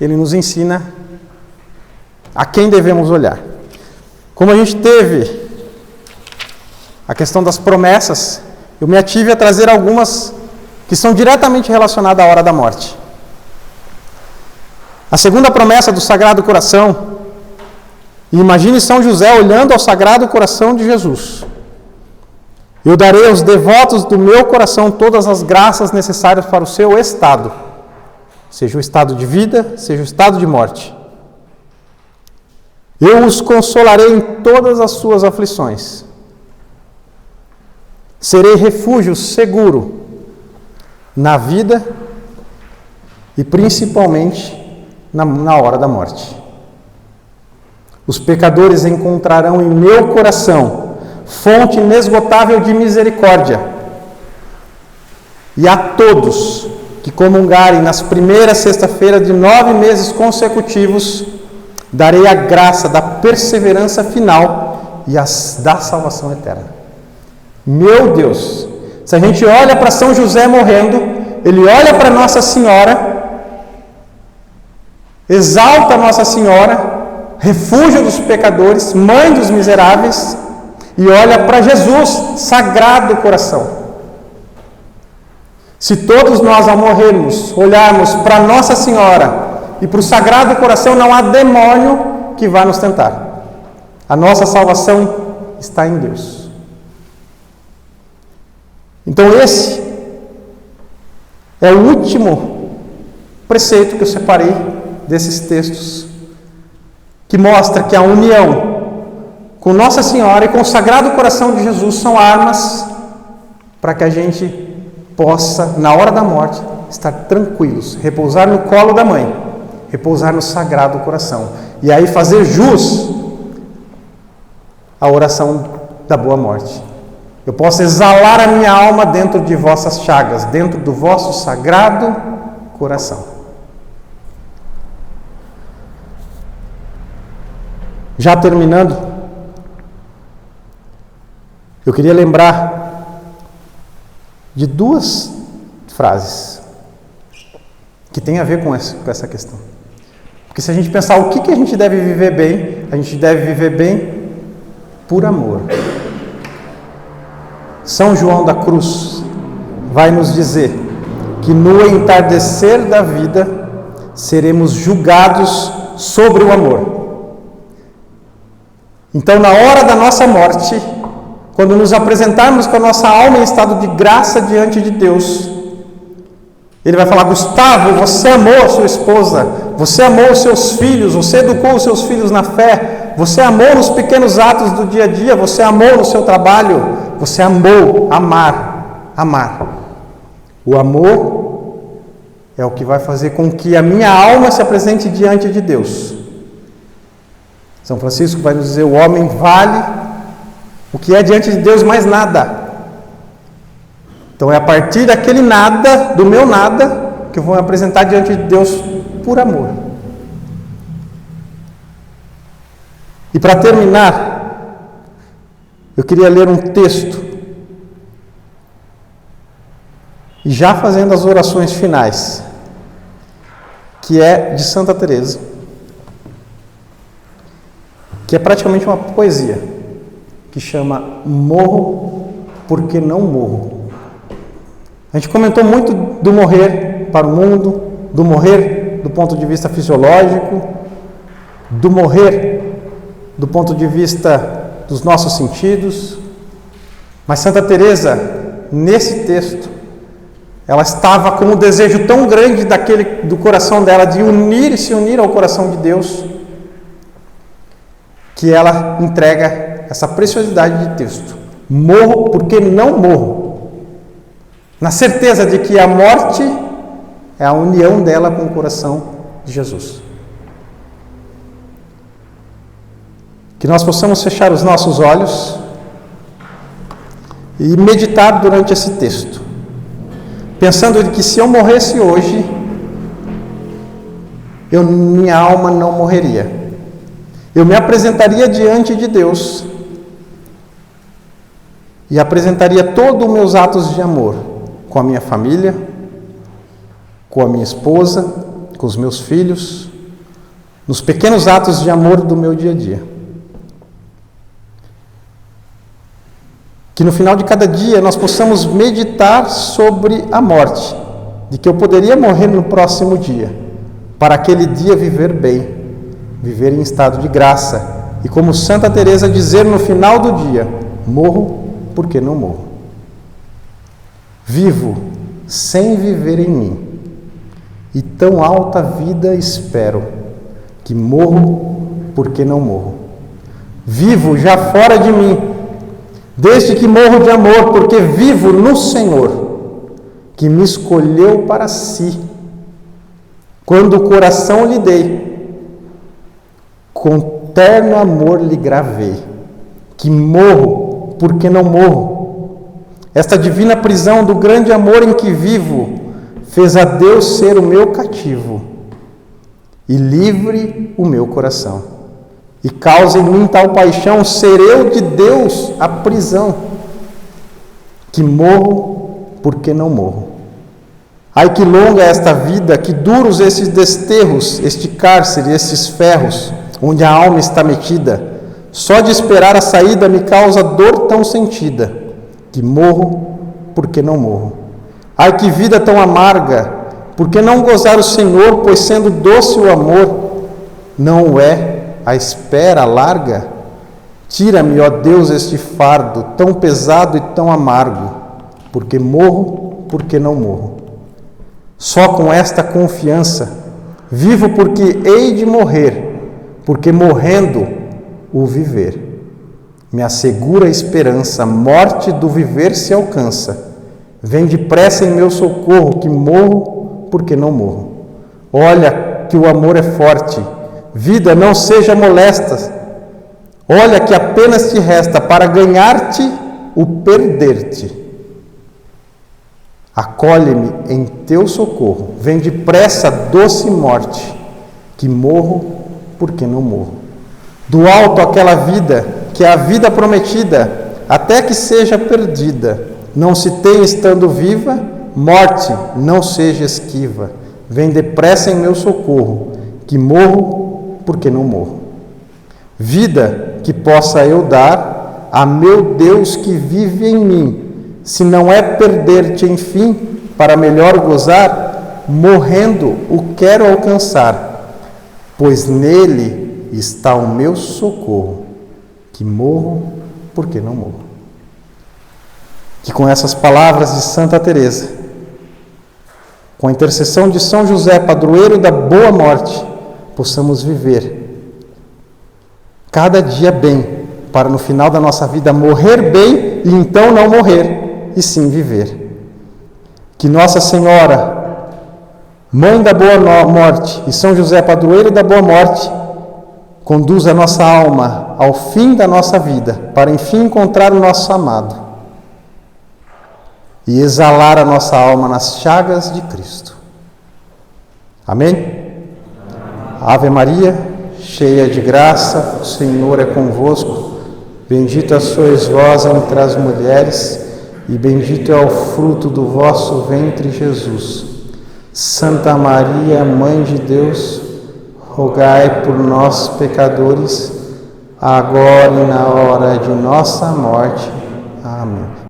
ele nos ensina a quem devemos olhar. Como a gente teve a questão das promessas, eu me ative a trazer algumas que são diretamente relacionadas à hora da morte. A segunda promessa do Sagrado Coração, e imagine São José olhando ao Sagrado Coração de Jesus. Eu darei aos devotos do meu coração todas as graças necessárias para o seu estado, seja o estado de vida, seja o estado de morte. Eu os consolarei em todas as suas aflições. Serei refúgio seguro na vida e principalmente na hora da morte. Os pecadores encontrarão em meu coração fonte inesgotável de misericórdia. E a todos que comungarem nas primeiras sexta-feiras de 9 meses consecutivos, darei a graça da perseverança final e da salvação eterna. Meu Deus! Se a gente olha para São José morrendo, ele olha para Nossa Senhora, exalta Nossa Senhora, refúgio dos pecadores, mãe dos miseráveis, e olha para Jesus, Sagrado Coração. Se todos nós, ao morrermos, olharmos para Nossa Senhora e para o Sagrado Coração, não há demônio que vá nos tentar. A nossa salvação está em Deus. Então esse é o último preceito que eu separei desses textos, que mostra que a união com Nossa Senhora e com o Sagrado Coração de Jesus são armas para que a gente possa, na hora da morte, estar tranquilos, repousar no colo da mãe, repousar no Sagrado Coração, e aí fazer jus à oração da boa morte. Eu posso exalar a minha alma dentro de vossas chagas, dentro do vosso Sagrado Coração. Já terminando, eu queria lembrar de 2 frases que tem a ver com essa questão. Porque se a gente pensar o que a gente deve viver bem, a gente deve viver bem por amor. São João da Cruz vai nos dizer que no entardecer da vida seremos julgados sobre o amor. Então, na hora da nossa morte, quando nos apresentarmos com a nossa alma em estado de graça diante de Deus, Ele vai falar: Gustavo, você amou a sua esposa, você amou os seus filhos, você educou os seus filhos na fé, você amou nos pequenos atos do dia a dia, você amou no seu trabalho, você amou, amar. O amor é o que vai fazer com que a minha alma se apresente diante de Deus. São Francisco vai nos dizer: o homem vale o que é diante de Deus mais nada. Então é a partir daquele nada, do meu nada, que eu vou me apresentar diante de Deus por amor. E para terminar, eu queria ler um texto, e já fazendo as orações finais, que é de Santa Teresa, que é praticamente uma poesia, que chama Morro porque não morro. A gente comentou muito do morrer para o mundo, do morrer do ponto de vista fisiológico, do morrer do ponto de vista dos nossos sentidos, mas Santa Teresa, nesse texto, ela estava com um desejo tão grande do coração dela de se unir ao coração de Deus, que ela entrega essa preciosidade de texto. Morro porque não morro. Na certeza de que a morte é a união dela com o coração de Jesus. Que nós possamos fechar os nossos olhos e meditar durante esse texto, pensando de que se eu morresse hoje, minha alma não morreria. Eu me apresentaria diante de Deus e apresentaria todos os meus atos de amor com a minha família, com a minha esposa, com os meus filhos, nos pequenos atos de amor do meu dia a dia. Que no final de cada dia nós possamos meditar sobre a morte, de que eu poderia morrer no próximo dia, para aquele dia viver bem, viver em estado de graça, e como Santa Teresa dizer no final do dia: morro porque não morro. Vivo sem viver em mim, e tão alta vida espero, que morro porque não morro. Vivo já fora de mim, desde que morro de amor, porque vivo no Senhor, que me escolheu para si, quando o coração lhe dei, com terno amor lhe gravei, que morro porque não morro. Esta divina prisão do grande amor em que vivo, fez a Deus ser o meu cativo, e livre o meu coração. E causa em mim tal paixão, ser eu de Deus a prisão, que morro porque não morro. Ai, que longa é esta vida, que duros esses desterros, este cárcere, esses ferros, onde a alma está metida. Só de esperar a saída me causa dor tão sentida, que morro porque não morro. Ai, que vida tão amarga, porque não gozar o Senhor, pois sendo doce o amor, não o é a espera larga? Tira-me, ó Deus, este fardo tão pesado e tão amargo, porque morro porque não morro. Só com esta confiança vivo, porque hei de morrer, porque morrendo o viver. Me assegura a esperança, morte do viver se alcança. Vem depressa em meu socorro, que morro porque não morro. Olha que o amor é forte, vida, não seja molesta. Olha que apenas te resta para ganhar-te o perder-te. Acolhe-me em teu socorro. Vem depressa, doce morte, que morro porque não morro. Do alto aquela vida, que é a vida prometida, até que seja perdida, não se tem estando viva, morte não seja esquiva. Vem depressa em meu socorro, que morro porque não morro. Vida que possa eu dar a meu Deus que vive em mim, se não é perder-te enfim, para melhor gozar, morrendo o quero alcançar, pois nele está o meu socorro, que morro porque não morro. Que com essas palavras de Santa Teresa, com a intercessão de São José, padroeiro da boa morte, possamos viver cada dia bem, para no final da nossa vida morrer bem e então não morrer, e sim viver. Que Nossa Senhora, Mãe da Boa Morte, e São José, padroeiro da Boa Morte, Conduza a nossa alma ao fim da nossa vida, para enfim encontrar o nosso amado e exalar a nossa alma nas chagas de Cristo. Amém? Ave Maria, cheia de graça, o Senhor é convosco. Bendita sois vós entre as mulheres, e bendito é o fruto do vosso ventre, Jesus. Santa Maria, Mãe de Deus, rogai por nós, pecadores, agora e na hora de nossa morte. Amém.